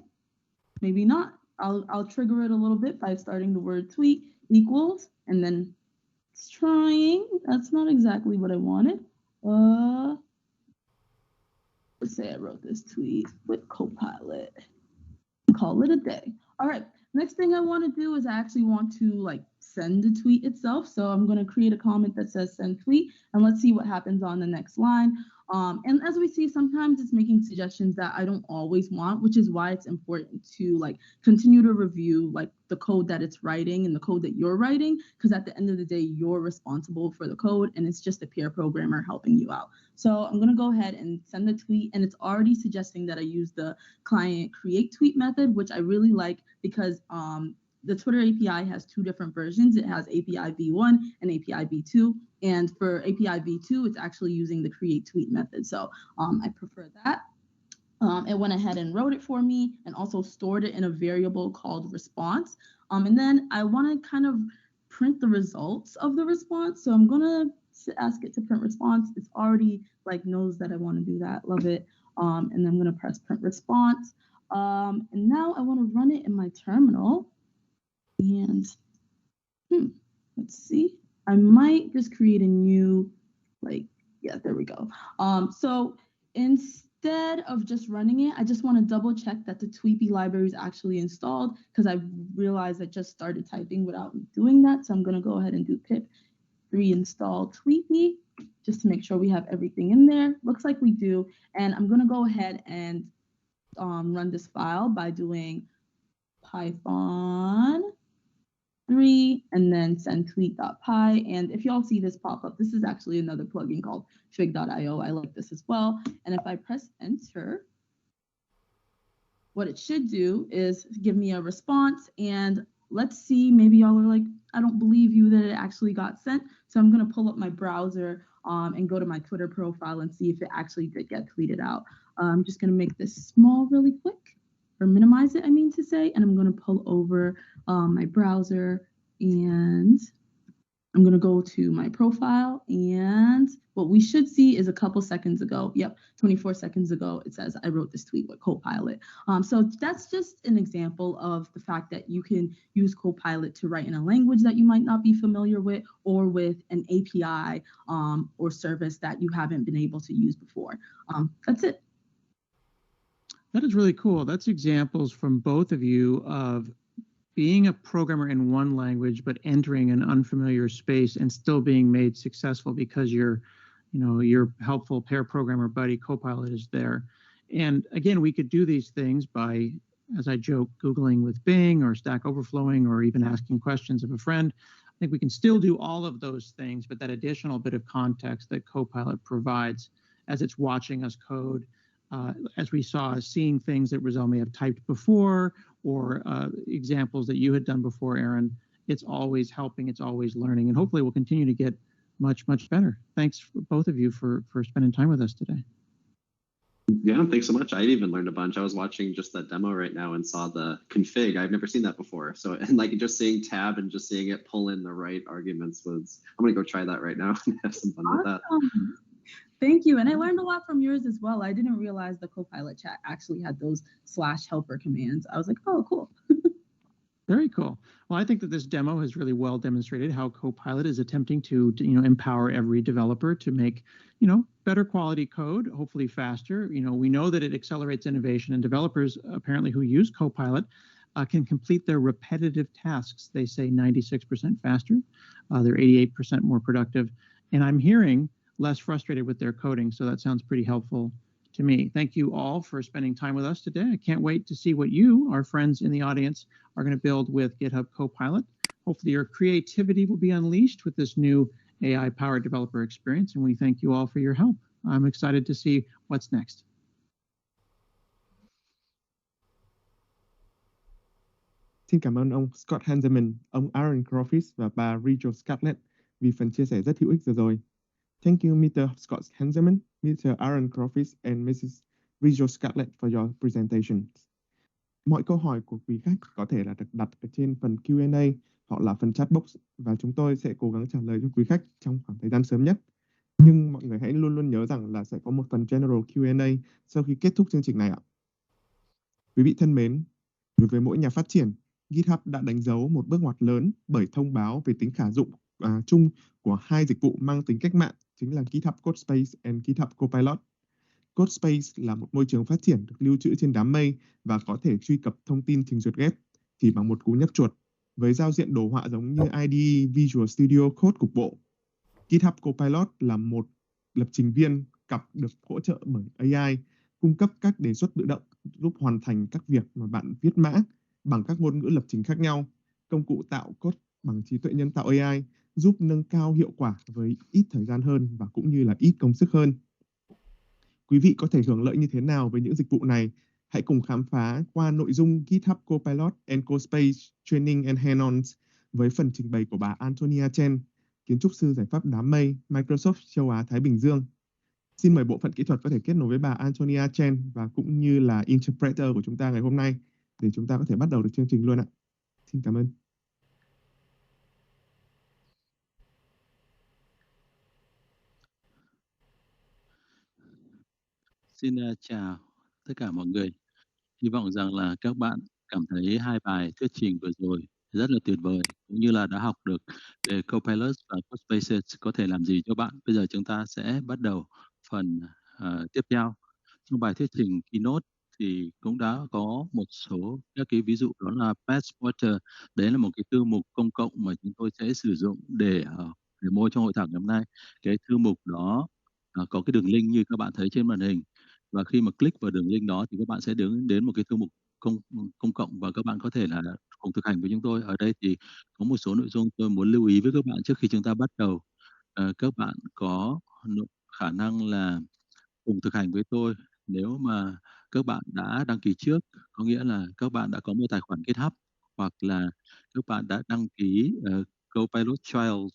[SPEAKER 5] maybe not. I'll trigger it a little bit by starting the word tweet equals, and then it's trying. That's not exactly what I wanted. Let's say I wrote this tweet with Copilot. Call it a day. All right. Next thing I want to do is I actually want to like send the tweet itself. So I'm going to create a comment that says send tweet, and let's see what happens on the next line. And as we see, sometimes it's making suggestions that I don't always want, which is why it's important to like continue to review like the code that it's writing and the code that you're writing, because at the end of the day, you're responsible for the code and it's just a peer programmer helping you out. So I'm going to go ahead and send the tweet, and it's already suggesting that I use the client create tweet method, which I really like because the Twitter API has two different versions. It has API v1 and API v2. And for API v2, it's actually using the create tweet method. So I prefer that. It went ahead and wrote it for me and also stored it in a variable called response. And then I want to kind of print the results of the response. So I'm going to ask it to print response. It's already like knows that I want to do that. Love it. And then I'm going to press print response. And now I want to run it in my terminal. And let's see. I might just create a new, like, yeah, there we go. So instead of just running it, I just want to double check that the Tweepy library is actually installed, because I realized I just started typing without doing that. So I'm going to go ahead and do pip reinstall Tweepy just to make sure we have everything in there. Looks like we do. And I'm going to go ahead and run this file by doing Python 3 and then send tweet.py. And if y'all see this pop up, this is actually another plugin called fig.io. I like this as well. And if I press enter, what it should do is give me a response. And let's see, maybe y'all are like, I don't believe you that it actually got sent. So I'm going to pull up my browser and go to my Twitter profile and see if it actually did get tweeted out. I'm just going to make this small really quick, or minimize it, I mean to say, and I'm going to pull over my browser, and I'm going to go to my profile, and what we should see is a couple seconds ago, 24 seconds ago, it says I wrote this tweet with Copilot. So that's just an example of the fact that you can use Copilot to write in a language that you might not be familiar with, or with an API or service that you haven't been able to use before. That's it.
[SPEAKER 3] That is really cool. That's examples from both of you of being a programmer in one language, but entering an unfamiliar space and still being made successful because your helpful pair programmer buddy Copilot is there. And again, we could do these things by, as I joke, Googling with Bing or Stack Overflowing, or even asking questions of a friend. I think we can still do all of those things, but that additional bit of context that Copilot provides as it's watching us code, as we saw, seeing things that Roselle may have typed before, or examples that you had done before, Aaron. It's always helping, it's always learning, and hopefully we'll continue to get much, much better. Thanks, both of you, for spending time with us today.
[SPEAKER 4] Yeah, thanks so much. I even learned a bunch. I was watching just that demo right now and saw the config. I've never seen that before. So, and like just seeing tab and just seeing it pull in the right arguments was, I'm going to go try that right now and have some fun with that.
[SPEAKER 5] Thank you. And I learned a lot from yours as well. I didn't realize the Copilot chat actually had those /helper commands. I was like, oh, cool.
[SPEAKER 3] Very cool. Well, I think that this demo has really well demonstrated how Copilot is attempting to empower every developer to make, better quality code, hopefully faster. We know that it accelerates innovation, and developers apparently who use Copilot can complete their repetitive tasks. They say 96% faster. They're 88% more productive. And I'm hearing less frustrated with their coding. So that sounds pretty helpful to me. Thank you all for spending time with us today. I can't wait to see what you, our friends in the audience, are going to build with GitHub Copilot. Hopefully your creativity will be unleashed with this new AI-powered developer experience, and we thank you all for your help. I'm excited to see what's next.
[SPEAKER 1] Xin cảm ơn ông Scott Hanselman, ông Aaron Crawford và bà Rachel Scarlett vì phần chia sẻ rất hữu ích vừa rồi. Thank you, Mr. Scott Hanselman, Mr. Aaron Crawford, and Mrs. Rachel Scarlett for your presentations. Mọi câu hỏi của quý khách có thể là được đặt ở trên phần Q&A hoặc là phần chat box, và chúng tôi sẽ cố gắng trả lời cho quý khách trong khoảng thời gian sớm nhất. Nhưng mọi người hãy luôn luôn nhớ rằng là sẽ có một phần general Q&A sau khi kết thúc chương trình này ạ. Quý vị thân mến, đối với mỗi nhà phát triển, GitHub đã đánh dấu một bước ngoặt lớn bởi thông báo về tính khả dụng chung của hai dịch vụ mang tính cách mạng, chính là GitHub Codespaces and GitHub Copilot. Codespace là một môi trường phát triển được lưu trữ trên đám mây và có thể truy cập thông tin trình duyệt ghép chỉ bằng một cú nhấp chuột, với giao diện đồ họa giống như IDE Visual Studio Code cục bộ. GitHub Copilot là một lập trình viên cặp được hỗ trợ bởi AI, cung cấp các đề xuất tự động giúp hoàn thành các việc mà bạn viết mã bằng các ngôn ngữ lập trình khác nhau. Công cụ tạo code bằng trí tuệ nhân tạo AI giúp nâng cao hiệu quả với ít thời gian hơn và cũng như là ít công sức hơn. Quý vị có thể hưởng lợi như thế nào với những dịch vụ này? Hãy cùng khám phá qua nội dung GitHub Copilot and Codespace Training and Hands-ons với phần trình bày của bà Antonia Chen, kiến trúc sư giải pháp đám mây Microsoft châu Á Thái Bình Dương. Xin mời bộ phận kỹ thuật có thể kết nối với bà Antonia Chen và cũng như là interpreter của chúng ta ngày hôm nay để chúng ta có thể bắt đầu được chương trình luôn ạ. Xin cảm ơn.
[SPEAKER 6] Xin chào tất cả mọi người. Hy vọng rằng là các bạn cảm thấy hai bài thuyết trình vừa rồi rất là tuyệt vời, cũng như là đã học được về Copilot và Codespaces có thể làm gì cho bạn. Bây giờ chúng ta sẽ bắt đầu phần tiếp theo. Trong bài thuyết trình keynote thì cũng đã có một số các cái ví dụ, đó là Passporter. Đấy là một cái thư mục công cộng mà chúng tôi sẽ sử dụng để demo trong hội thảo ngày hôm nay. Cái thư mục đó có cái đường link như các bạn thấy trên màn hình, và khi mà click vào đường link đó thì các bạn sẽ đến một cái thư mục công cộng và các bạn có thể là cùng thực hành với chúng tôi. Ở đây thì có một số nội dung tôi muốn lưu ý với các bạn trước khi chúng ta bắt đầu. Các bạn có khả năng là cùng thực hành với tôi nếu mà các bạn đã đăng ký trước, có nghĩa là các bạn đã có một tài khoản GitHub hoặc là các bạn đã đăng ký Copilot Trials.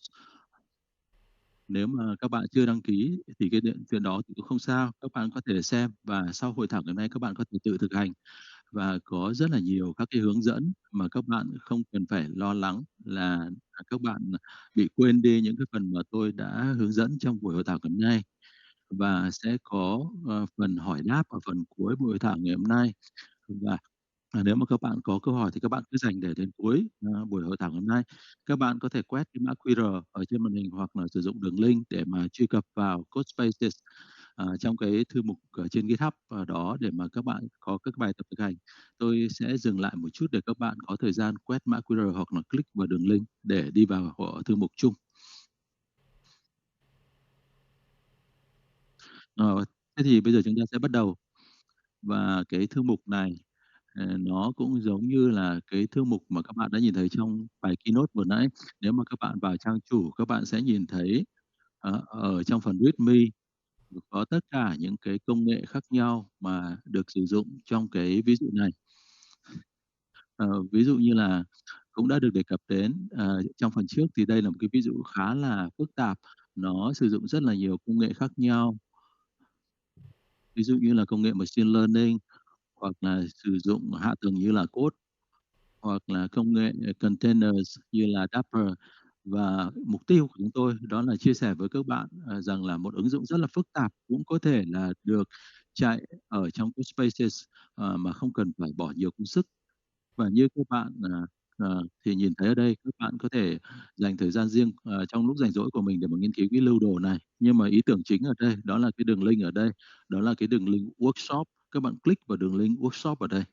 [SPEAKER 6] Nếu mà các bạn chưa đăng ký thì cái chuyện đó thì cũng không sao, các bạn có thể xem và sau hội thảo ngày nay các bạn có thể tự thực hành, và có rất là nhiều các cái hướng dẫn mà các bạn không cần phải lo lắng là các bạn bị quên đi những cái phần mà tôi đã hướng dẫn trong buổi hội thảo ngày hôm nay. Và sẽ có phần hỏi đáp ở phần cuối buổi hội thảo ngày hôm nay, và nếu mà các bạn có câu hỏi thì các bạn cứ dành để đến cuối buổi hội thảo hôm nay. Các bạn có thể quét cái mã QR ở trên màn hình hoặc là sử dụng đường link để mà truy cập vào Codespaces trong cái thư mục ở trên GitHub đó để mà các bạn có các bài tập thực hành. Tôi sẽ dừng lại một chút để các bạn có thời gian quét mã QR hoặc là click vào đường link để đi vào thư mục chung. Thế thì bây giờ chúng ta sẽ bắt đầu. Và cái thư mục này nó cũng giống như là cái thư mục mà các bạn đã nhìn thấy trong bài keynote vừa nãy. Nếu mà các bạn vào trang chủ, các bạn sẽ nhìn thấy ở trong phần README có tất cả những cái công nghệ khác nhau mà được sử dụng trong cái ví dụ này. Ví dụ như là cũng đã được đề cập đến trong phần trước, thì đây là một cái ví dụ khá là phức tạp. Nó sử dụng rất là nhiều công nghệ khác nhau. Ví dụ như là công nghệ machine learning, hoặc là sử dụng hạ tầng như là code, hoặc là công nghệ containers như là Dapper. Và mục tiêu của chúng tôi đó là chia sẻ với các bạn rằng là một ứng dụng rất là phức tạp cũng có thể là được chạy ở trong Codespaces mà không cần phải bỏ nhiều công sức. Và như các bạn thì nhìn thấy ở đây, các bạn có thể dành thời gian riêng trong lúc rảnh rỗi của mình để mà nghiên cứu cái lưu đồ này. Nhưng mà ý tưởng chính ở đây đó là cái đường link ở đây, đó là cái đường link workshop. Các bạn click vào đường link workshop ở đây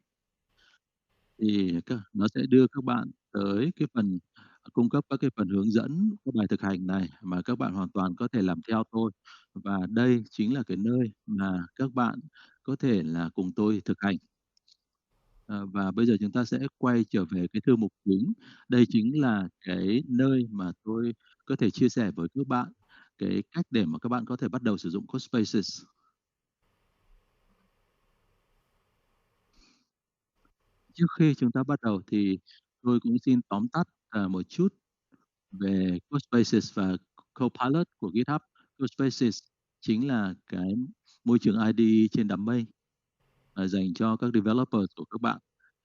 [SPEAKER 6] thì nó sẽ đưa các bạn tới cái phần cung cấp các cái phần hướng dẫn các bài thực hành này mà các bạn hoàn toàn có thể làm theo thôi. Và đây chính là cái nơi mà các bạn có thể là cùng tôi thực hành. Và bây giờ chúng ta sẽ quay trở về cái thư mục chính. Đây chính là cái nơi mà tôi có thể chia sẻ với các bạn cái cách để mà các bạn có thể bắt đầu sử dụng Codespaces. Trước khi chúng ta bắt đầu thì tôi cũng xin tóm tắt một chút về Codespaces và Copilot của GitHub. Codespaces chính là cái môi trường IDE trên đám mây dành cho các developers của các bạn.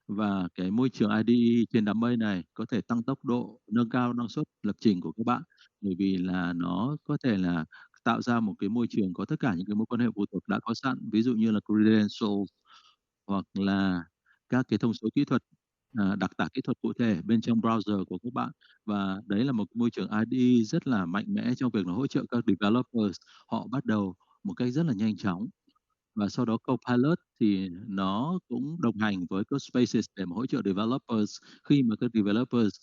[SPEAKER 6] Và cái môi trường IDE trên đám mây này có thể tăng tốc độ, nâng cao năng suất lập trình của các bạn, bởi vì là nó có thể là tạo ra một cái môi trường có tất cả những cái mối quan hệ phụ thuộc đã có sẵn, ví dụ như là credentials hoặc là các cái thông số kỹ thuật, đặc tả kỹ thuật cụ thể bên trong browser của các bạn. Và đấy là một môi trường IDE rất là mạnh mẽ trong việc là hỗ trợ các developers họ bắt đầu một cách rất là nhanh chóng. Và sau đó Copilot thì nó cũng đồng hành với Codespaces để mà hỗ trợ developers khi mà các developers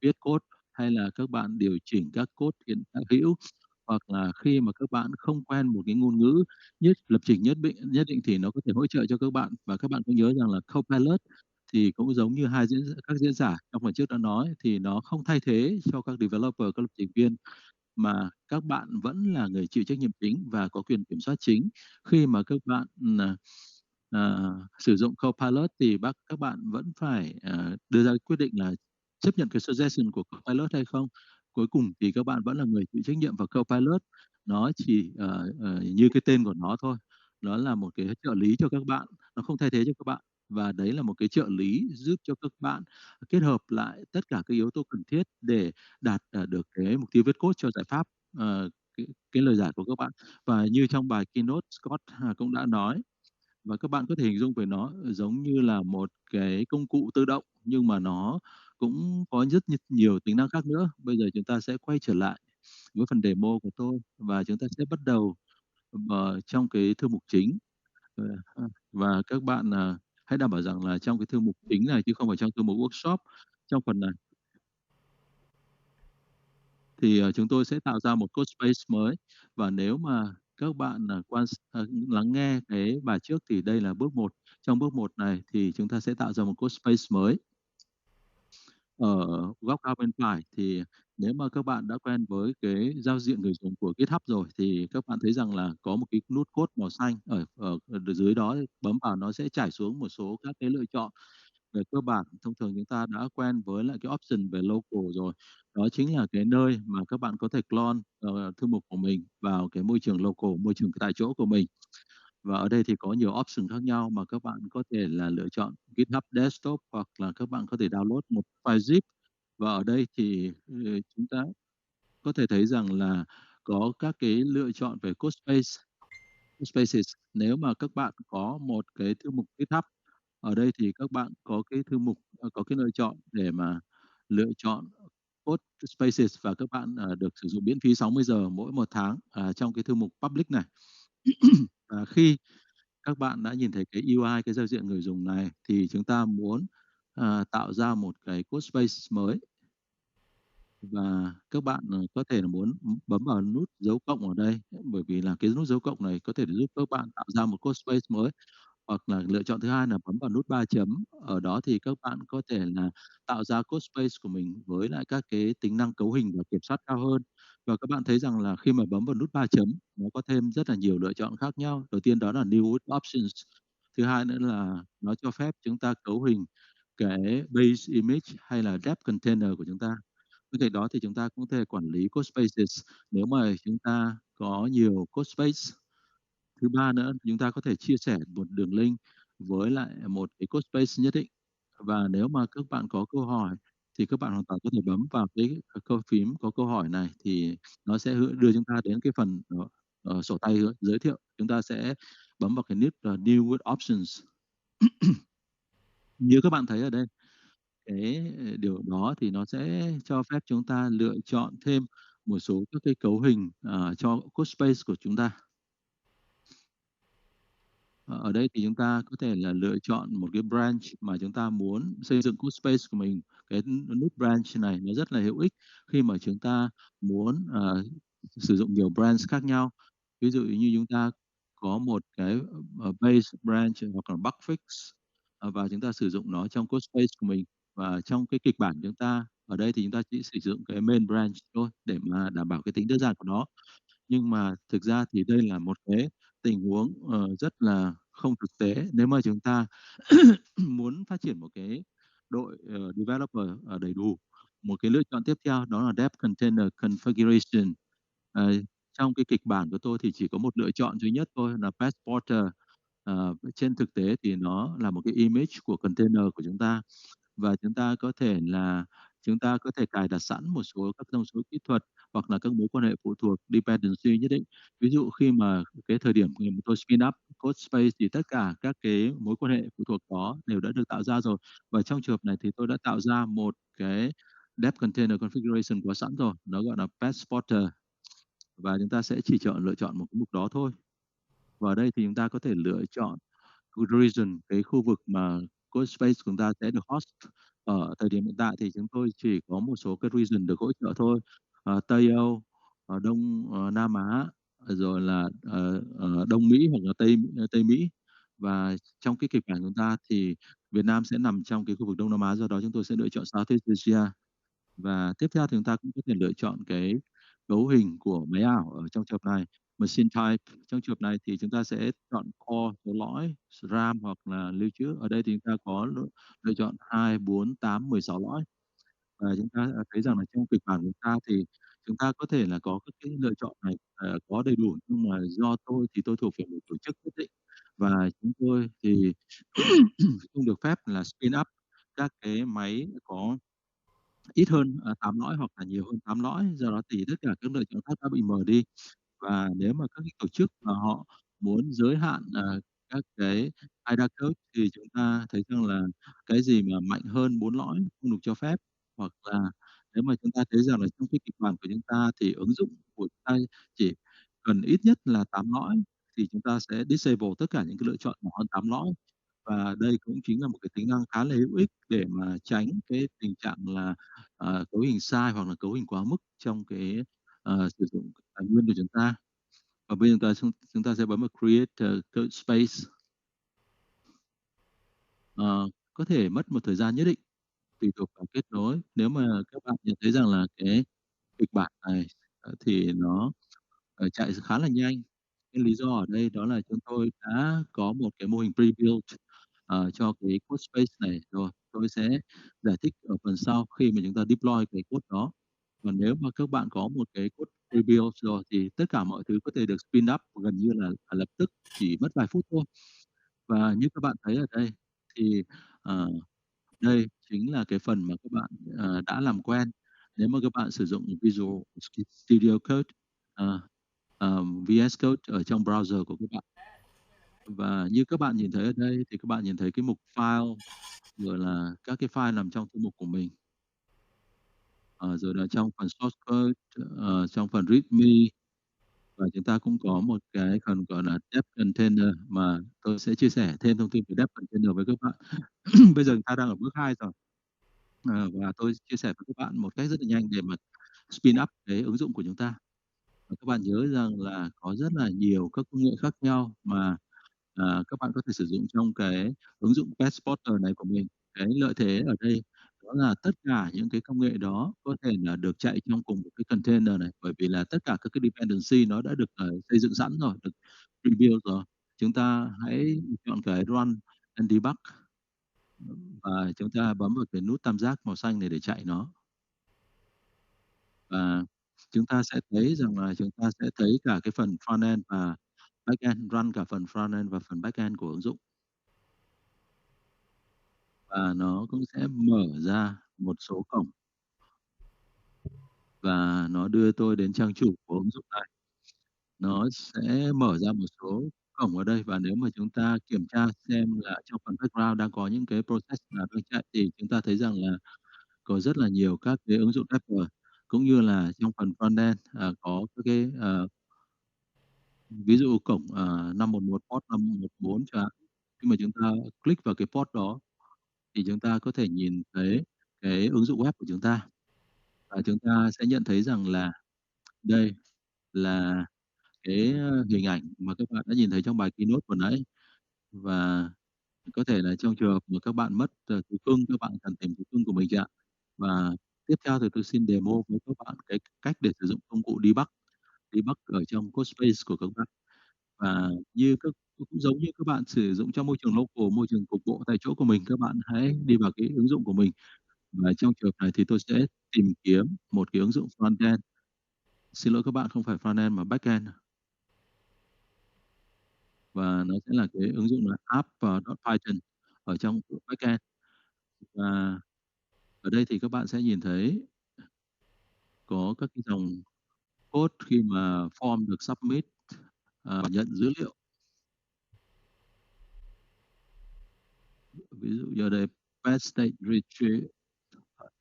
[SPEAKER 6] viết code hay là các bạn điều chỉnh các code hiện hữu, hoặc là khi mà các bạn không quen một cái ngôn ngữ lập trình nhất định thì nó có thể hỗ trợ cho các bạn. Và các bạn cũng nhớ rằng là Copilot thì cũng giống như các diễn giả trong phần trước đã nói, thì nó không thay thế cho các developer, các lập trình viên, mà các bạn vẫn là người chịu trách nhiệm chính và có quyền kiểm soát chính. Khi mà các bạn sử dụng Copilot thì các bạn vẫn phải đưa ra quyết định là chấp nhận cái suggestion của Copilot hay không. Cuối cùng thì các bạn vẫn là người chịu trách nhiệm, và Copilot nó chỉ như cái tên của nó thôi, nó là một cái trợ lý cho các bạn, nó không thay thế cho các bạn. Và đấy là một cái trợ lý giúp cho các bạn kết hợp lại tất cả các yếu tố cần thiết để đạt được cái mục tiêu viết code cho giải pháp, cái lời giải của các bạn. Và như trong bài keynote Scott cũng đã nói, và các bạn có thể hình dung về nó giống như là một cái công cụ tự động, nhưng mà nó cũng có rất nhiều tính năng khác nữa. Bây giờ chúng ta sẽ quay trở lại với phần demo của tôi và chúng ta sẽ bắt đầu trong cái thư mục chính. Ờ, và các bạn hãy đảm bảo rằng là trong cái thư mục chính này chứ không phải trong thư mục workshop. Trong phần này thì chúng tôi sẽ tạo ra một code space mới, và nếu mà các bạn lắng nghe cái bài trước thì đây là bước 1. Trong bước 1 này thì chúng ta sẽ tạo ra một code space mới. Ở góc cao bên phải thì nếu mà các bạn đã quen với cái giao diện người dùng của GitHub rồi thì các bạn thấy rằng là có một cái nút code màu xanh ở dưới đó, bấm vào nó sẽ trải xuống một số các cái lựa chọn. Về cơ bản, thông thường chúng ta đã quen với lại cái option về local rồi. Đó chính là cái nơi mà các bạn có thể clone thư mục của mình vào cái môi trường local, môi trường tại chỗ của mình. Và ở đây thì có nhiều option khác nhau mà các bạn có thể là lựa chọn GitHub Desktop, hoặc là các bạn có thể download một file zip. Và ở đây thì chúng ta có thể thấy rằng là có các cái lựa chọn về Codespaces. Nếu mà các bạn có một cái thư mục GitHub, ở đây thì các bạn có cái thư mục, có cái lựa chọn để mà lựa chọn Codespaces, và các bạn được sử dụng miễn phí 60 giờ mỗi một tháng trong cái thư mục public này. Và khi các bạn đã nhìn thấy cái UI, cái giao diện người dùng này, thì chúng ta muốn tạo ra một cái Codespace mới. Và các bạn có thể là muốn bấm vào nút dấu cộng ở đây, bởi vì là cái nút dấu cộng này có thể giúp các bạn tạo ra một Codespace mới. Hoặc là lựa chọn thứ hai là bấm vào nút 3 chấm. Ở đó thì các bạn có thể là tạo ra Codespace của mình với lại các cái tính năng cấu hình và kiểm soát cao hơn. Và các bạn thấy rằng là khi mà bấm vào nút 3 chấm, nó có thêm rất là nhiều lựa chọn khác nhau. Đầu tiên đó là New Options. Thứ hai nữa là nó cho phép chúng ta cấu hình cái base image hay là depth container của chúng ta. Bên cạnh đó thì chúng ta cũng có thể quản lý Codespaces nếu mà chúng ta có nhiều Codespace. Thứ ba nữa, chúng ta có thể chia sẻ một đường link với lại một cái Codespace nhất định. Và nếu mà các bạn có câu hỏi thì các bạn hoàn toàn có thể bấm vào cái câu phím có câu hỏi này thì nó sẽ đưa chúng ta đến cái phần sổ tay giới thiệu. Chúng ta sẽ bấm vào cái nút New with Options. Như các bạn thấy ở đây, cái điều đó thì nó sẽ cho phép chúng ta lựa chọn thêm một số các cái cấu hình cho Codespace của chúng ta. Ở đây thì chúng ta có thể là lựa chọn một cái branch mà chúng ta muốn xây dựng Codespace của mình. Cái nút branch này nó rất là hữu ích khi mà chúng ta muốn sử dụng nhiều branch khác nhau. Ví dụ như chúng ta có một cái base branch hoặc là bug fix và chúng ta sử dụng nó trong Codespace của mình. Và trong cái kịch bản chúng ta ở đây thì chúng ta chỉ sử dụng cái main branch thôi để mà đảm bảo cái tính đơn giản của nó. Nhưng mà thực ra thì đây là một cái tình huống rất là không thực tế nếu mà chúng ta muốn phát triển một cái đội developer đầy đủ. Một cái lựa chọn tiếp theo đó là Dev Container Configuration. Trong cái kịch bản của tôi thì chỉ có một lựa chọn duy nhất thôi là Passporter. Trên thực tế thì nó là một cái image của container của chúng ta, và chúng ta có thể cài đặt sẵn một số các thông số kỹ thuật hoặc là các mối quan hệ phụ thuộc dependency nhất định. Ví dụ khi mà cái thời điểm mà tôi spin up Codespace thì tất cả các cái mối quan hệ phụ thuộc đó đều đã được tạo ra rồi. Và trong trường hợp này thì tôi đã tạo ra một cái Dev Container Configuration có sẵn rồi, nó gọi là Passporter. Và chúng ta sẽ chỉ lựa chọn một cái mục đó thôi. Và ở đây thì chúng ta có thể lựa chọn region, cái khu vực mà Codespace của chúng ta sẽ được host. Ở thời điểm hiện tại thì chúng tôi chỉ có một số cái region được hỗ trợ thôi. Tây Âu, Đông Nam Á, rồi là Đông Mỹ hoặc là Tây Mỹ. Và trong cái kịch bản của chúng ta thì Việt Nam sẽ nằm trong cái khu vực Đông Nam Á, do đó chúng tôi sẽ lựa chọn Southeast Asia. Và tiếp theo thì chúng ta cũng có thể lựa chọn cái cấu hình của máy ảo ở trong trường hợp này. Machine type, trong trường hợp này thì chúng ta sẽ chọn core, số lõi, RAM hoặc là lưu trữ. Ở đây thì chúng ta có lựa chọn 2, 4, 8, 16 lõi. Và chúng ta thấy rằng là trong kịch bản của chúng ta thì chúng ta có thể là có các cái lựa chọn này có đầy đủ, nhưng mà do tôi thì tôi thuộc về một tổ chức nhất định và chúng tôi thì không được phép là spin up các cái máy có ít hơn 8 lõi hoặc là nhiều hơn 8 lõi, do đó thì tất cả các lựa chọn khác đã bị mờ đi. Và nếu mà các cái tổ chức mà họ muốn giới hạn các cái IDA code thì chúng ta thấy rằng là cái gì mà mạnh hơn 4 lõi không được cho phép, hoặc là nếu mà chúng ta thấy rằng là trong cái kịch bản của chúng ta thì ứng dụng của chúng ta chỉ cần ít nhất là 8 lõi thì chúng ta sẽ disable tất cả những cái lựa chọn nhỏ hơn 8 lõi. Và đây cũng chính là một cái tính năng khá là hữu ích để mà tránh cái tình trạng là cấu hình sai hoặc là cấu hình quá mức trong cái sử dụng tài nguyên của chúng ta. Và bây giờ chúng ta sẽ bấm vào Create Codespace. Có thể mất một thời gian nhất định tùy thuộc vào kết nối. Nếu mà các bạn nhận thấy rằng là cái kịch bản này thì nó chạy khá là nhanh. Cái lý do ở đây đó là chúng tôi đã có một cái mô hình pre-built cho cái Codespace này rồi. Tôi sẽ giải thích ở phần sau khi mà chúng ta deploy cái code đó. Còn nếu mà các bạn có một cái code pre-built rồi thì tất cả mọi thứ có thể được spin up gần như là lập tức, chỉ mất vài phút thôi. Và như các bạn thấy ở đây thì đây chính là cái phần mà các bạn đã làm quen. Nếu mà các bạn sử dụng Visual Studio Code, VS Code ở trong browser của các bạn. Và như các bạn nhìn thấy ở đây thì các bạn nhìn thấy cái mục file, rồi là các cái file nằm trong thư mục của mình. Rồi là trong phần source code, trong phần readme, và chúng ta cũng có một cái phần gọi là Dev Container mà tôi sẽ chia sẻ thêm thông tin về Dev Container với các bạn. Bây giờ chúng ta đang ở bước 2 rồi. Và tôi chia sẻ với các bạn một cách rất là nhanh để mà spin up cái ứng dụng của chúng ta. Và các bạn nhớ rằng là có rất là nhiều các công nghệ khác nhau mà các bạn có thể sử dụng trong cái ứng dụng Passporter này của mình. Cái lợi thế ở đây đó là tất cả những cái công nghệ đó có thể là được chạy trong cùng một cái container này, bởi vì là tất cả các cái dependency nó đã được xây dựng sẵn rồi, được pre-built rồi. Chúng ta hãy chọn cái Run and Debug và chúng ta bấm vào cái nút tam giác màu xanh này để chạy nó. Và chúng ta sẽ thấy rằng là chúng ta sẽ thấy cả cái phần front-end và back-end, run cả phần front-end và phần back-end của ứng dụng. Và nó cũng sẽ mở ra một số cổng và nó đưa tôi đến trang chủ của ứng dụng này. Nó sẽ mở ra một số cổng ở đây, và nếu mà chúng ta kiểm tra xem là trong phần background đang có những cái process nào đang chạy thì chúng ta thấy rằng là có rất là nhiều các cái ứng dụng wrapper, cũng như là trong phần frontend có các cái ví dụ cổng 511 port 514 chẳng hạn. Khi mà chúng ta click vào cái port đó thì chúng ta có thể nhìn thấy cái ứng dụng web của chúng ta, và chúng ta sẽ nhận thấy rằng là đây là cái hình ảnh mà các bạn đã nhìn thấy trong bài keynote vừa nãy. Và có thể là trong trường hợp mà các bạn mất thú cưng, các bạn cần tìm thú cưng của mình chẳng hạn. Và tiếp theo thì tôi xin demo với các bạn cái cách để sử dụng công cụ debug ở trong Codespace của các bạn. Và cũng giống như các bạn sử dụng trong môi trường local, môi trường cục bộ tại chỗ của mình, các bạn hãy đi vào cái ứng dụng của mình. Và trong trường hợp này thì tôi sẽ tìm kiếm một cái ứng dụng frontend. Xin lỗi các bạn, không phải frontend mà backend. Và nó sẽ là cái ứng dụng là app.python ở trong backend. Và ở đây thì các bạn sẽ nhìn thấy có các cái dòng code khi mà form được submit và nhận dữ liệu. Ví dụ như đây past state retrieve,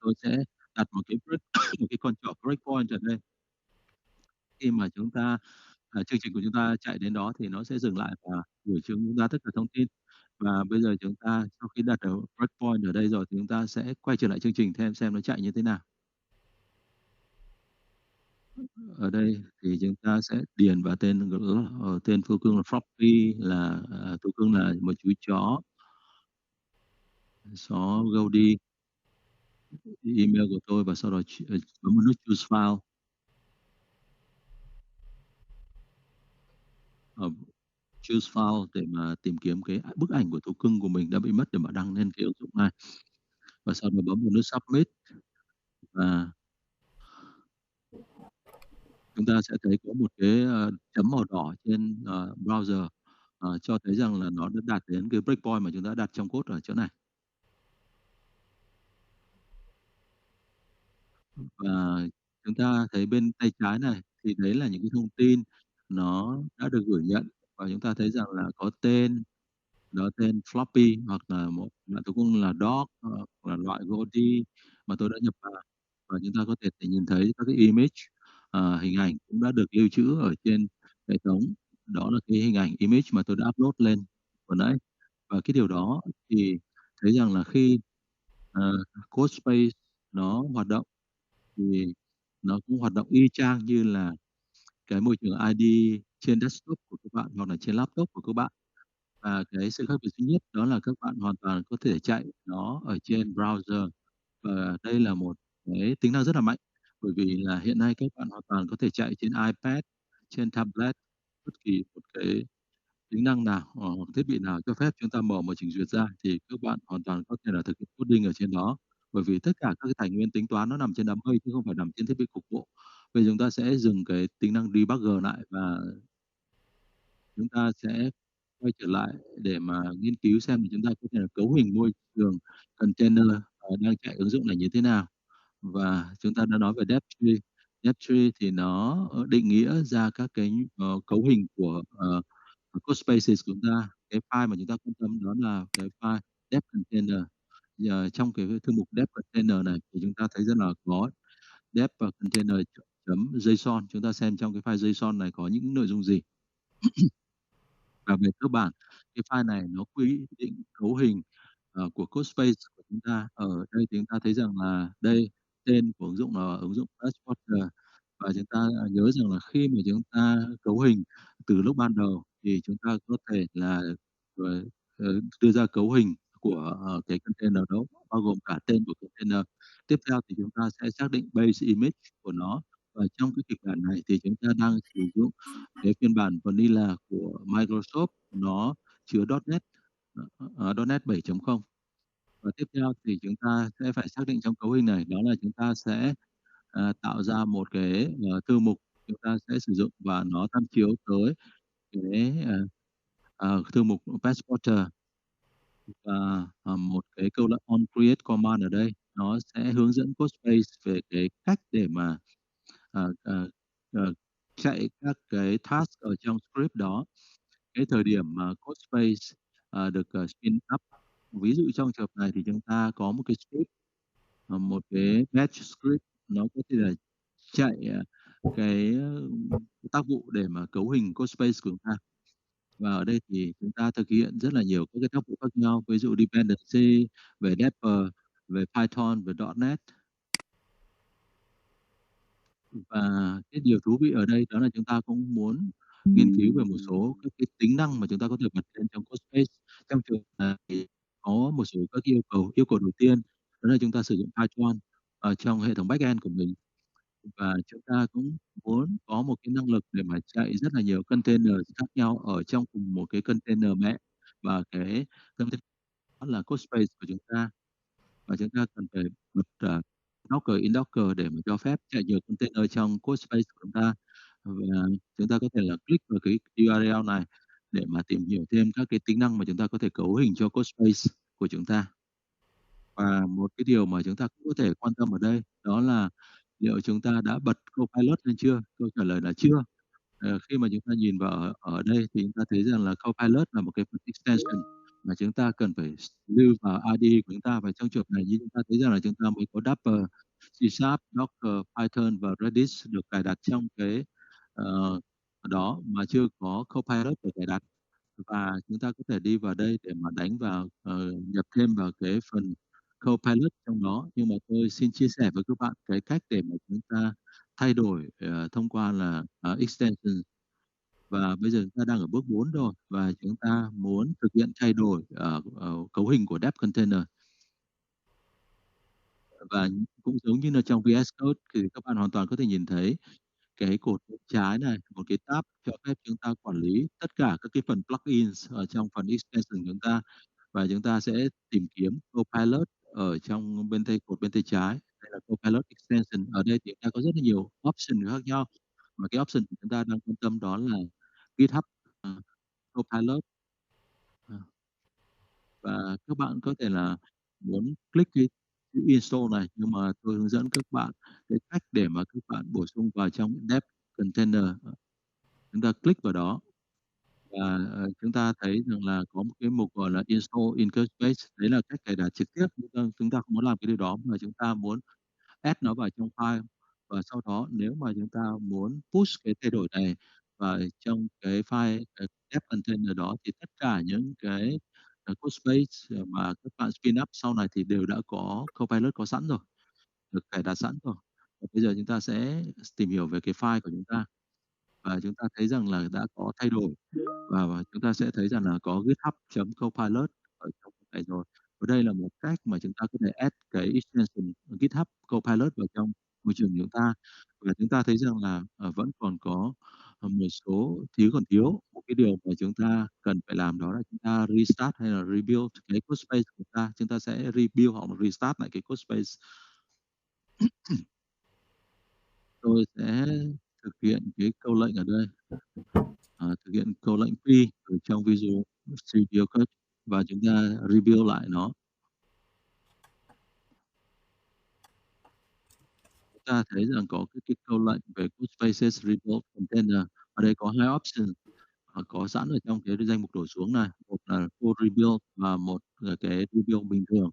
[SPEAKER 6] tôi sẽ đặt một cái con trỏ breakpoint ở đây. Khi mà chúng ta chương trình của chúng ta chạy đến đó thì nó sẽ dừng lại và gửi cho chúng ta tất cả thông tin. Và bây giờ chúng ta sau khi đặt ở breakpoint ở đây rồi thì chúng ta sẽ quay trở lại chương trình xem nó chạy như thế nào. Ở đây thì chúng ta sẽ điền vào tên thú cưng là Floppy, là thú cưng là một chú chó Goldie, email của tôi, và sau đó bấm vào nút choose file. Choose file để mà tìm kiếm cái bức ảnh của thú cưng của mình đã bị mất để mà đăng lên cái ứng dụng này. Và sau đó bấm vào nút submit, và chúng ta sẽ thấy có một cái chấm màu đỏ trên browser cho thấy rằng là nó đã đạt đến cái breakpoint mà chúng ta đặt trong code ở chỗ này. Và chúng ta thấy bên tay trái này thì đấy là những cái thông tin nó đã được gửi nhận, và chúng ta thấy rằng là có tên Floppy, hoặc là một loại thú cưng là dog, hoặc là loại Goldie mà tôi đã nhập vào. Và chúng ta có thể nhìn thấy các cái image, hình ảnh cũng đã được lưu trữ ở trên hệ thống. Đó là cái hình ảnh image mà tôi đã upload lên vừa nãy. Và cái điều đó thì thấy rằng là khi Codespace nó hoạt động thì nó cũng hoạt động y chang như là cái môi trường ID trên desktop của các bạn hoặc là trên laptop của các bạn. Và cái sự khác biệt duy nhất đó là các bạn hoàn toàn có thể chạy nó ở trên browser. Và đây là một cái tính năng rất là mạnh, bởi vì là hiện nay các bạn hoàn toàn có thể chạy trên iPad, trên tablet, bất kỳ một cái tính năng nào hoặc thiết bị nào cho phép chúng ta mở một trình duyệt ra thì các bạn hoàn toàn có thể là thực hiện coding ở trên đó, bởi vì tất cả các cái tài nguyên tính toán nó nằm trên đám mây chứ không phải nằm trên thiết bị cục bộ. Bây giờ chúng ta sẽ dừng cái tính năng debugger lại và chúng ta sẽ quay trở lại để mà nghiên cứu xem thì chúng ta có thể là cấu hình môi trường container đang chạy ứng dụng này như thế nào. Và chúng ta đã nói về depth tree. Depth tree thì nó định nghĩa ra các cái cấu hình của Codespaces của chúng ta. Cái file mà chúng ta quan tâm đó là cái file depth container. Giờ trong cái thư mục depth container này thì chúng ta thấy rất là có depth container.json. Chúng ta xem trong cái file JSON này có những nội dung gì. Và về cơ bản cái file này nó quy định cấu hình của Codespace của chúng ta. Ở đây thì chúng ta thấy rằng là đây tên của ứng dụng là ứng dụng Transporter, và chúng ta nhớ rằng là khi mà chúng ta cấu hình từ lúc ban đầu thì chúng ta có thể là đưa ra cấu hình của cái container đó, bao gồm cả tên của container. Tiếp theo thì chúng ta sẽ xác định base image của nó, và trong cái kịch bản này thì chúng ta đang sử dụng cái phiên bản vanilla của Microsoft, nó chứa .NET 7.0. Và tiếp theo thì chúng ta sẽ phải xác định trong cấu hình này đó là chúng ta sẽ tạo ra một cái thư mục chúng ta sẽ sử dụng, và nó tham chiếu tới cái thư mục passporter, và một cái câu lệnh on create command ở đây nó sẽ hướng dẫn Codespace về cái cách để mà chạy các cái task ở trong script đó. Cái thời điểm mà Codespace được spin up, ví dụ trong trường hợp này thì chúng ta có một cái script, một cái batch script, nó có thể là chạy cái tác vụ để mà cấu hình Codespace của chúng ta. Và ở đây thì chúng ta thực hiện rất là nhiều các cái tác vụ khác nhau, ví dụ dependency, về Dapper, về Python, về .NET. Và cái điều thú vị ở đây đó là chúng ta cũng muốn nghiên cứu về một số các cái tính năng mà chúng ta có thể bật lên trong Codespace. Trong trường hợp này có một số các yêu cầu. Yêu cầu đầu tiên đó là chúng ta sử dụng Python ở trong hệ thống backend của mình. Và chúng ta cũng muốn có một cái năng lực để mà chạy rất là nhiều container khác nhau ở trong cùng một cái container mẹ. Và cái container đó là Codespace của chúng ta. Và chúng ta cần phải bật Docker in Docker để mà cho phép chạy nhiều container trong Codespace của chúng ta. Và chúng ta có thể là click vào cái URL này để mà tìm hiểu thêm các cái tính năng mà chúng ta có thể cấu hình cho Codespace của chúng ta. Và một cái điều mà chúng ta cũng có thể quan tâm ở đây đó là liệu chúng ta đã bật Copilot lên chưa? Câu trả lời là chưa. Khi mà chúng ta nhìn vào ở đây thì chúng ta thấy rằng là Copilot là một cái extension mà chúng ta cần phải lưu vào IDE của chúng ta. Và trong trường hợp này như chúng ta thấy rằng là chúng ta mới có Dapper, C#, Docker, Python và Redis được cài đặt trong cái đó mà chưa có Copilot được cài đặt. Và chúng ta có thể đi vào đây để mà đánh vào nhập thêm vào cái phần Copilot trong đó. Nhưng mà tôi xin chia sẻ với các bạn cái cách để mà chúng ta thay đổi thông qua là extension. Và bây giờ chúng ta đang ở bước 4 rồi và chúng ta muốn thực hiện thay đổi cấu hình của Dev Container. Và cũng giống như là trong VS Code thì các bạn hoàn toàn có thể nhìn thấy cái cột bên trái này, một cái tab cho phép chúng ta quản lý tất cả các cái phần plugins ở trong phần extension của chúng ta. Và chúng ta sẽ tìm kiếm Copilot ở trong cột bên tay trái. Đây là Copilot extension. Ở đây thì chúng ta có rất là nhiều option khác nhau. Và cái option của chúng ta đang quan tâm đó là GitHub Copilot. Và các bạn có thể là muốn click cái chữ install này, nhưng mà tôi hướng dẫn các bạn cái cách để mà các bạn bổ sung vào trong Dev Container. Chúng ta click vào đó và chúng ta thấy rằng là có một cái mục gọi là install in Codespace. Đấy là cách cài đặt trực tiếp. Chúng ta không muốn làm cái điều đó mà chúng ta muốn add nó vào trong file. Và sau đó nếu mà chúng ta muốn push cái thay đổi này vào trong cái file Dev Container đó thì tất cả những cái Codespace mà các bạn spin up sau này thì đều đã có Copilot có sẵn rồi, được cài đặt sẵn rồi. Và bây giờ chúng ta sẽ tìm hiểu về cái file của chúng ta. Và chúng ta thấy rằng là đã có thay đổi và chúng ta sẽ thấy rằng là có github.copilot ở trong này rồi. Và đây là một cách mà chúng ta có thể add cái extension GitHub Copilot vào trong môi trường của chúng ta. Và chúng ta thấy rằng là vẫn còn có một số thứ còn thiếu. Một cái điều mà chúng ta cần phải làm đó là chúng ta restart hay là rebuild cái codespace của chúng ta. Chúng ta sẽ rebuild hoặc là restart lại cái codespace. Tôi sẽ thực hiện cái câu lệnh ở đây. Thực hiện câu lệnh P ở trong Visual Studio Code và chúng ta rebuild lại nó. Chúng ta thấy rằng có cái câu lệnh về Codespaces Rebuild Container. Ở đây có hai option có sẵn ở trong cái danh mục đổ xuống này. Một là full rebuild và một là cái rebuild bình thường.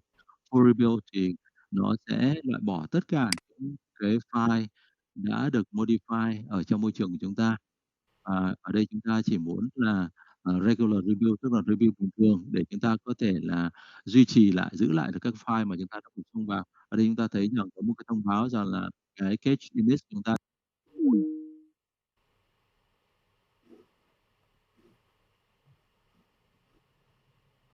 [SPEAKER 6] Full rebuild thì nó sẽ loại bỏ tất cả những cái file đã được modify ở trong môi trường của chúng ta. Ở đây chúng ta chỉ muốn là regular rebuild, tức là rebuild bình thường để chúng ta có thể là duy trì lại, giữ lại được các file mà chúng ta đã bổ sung vào. Ở đây chúng ta thấy rằng có một cái thông báo rằng là cái cache image của chúng ta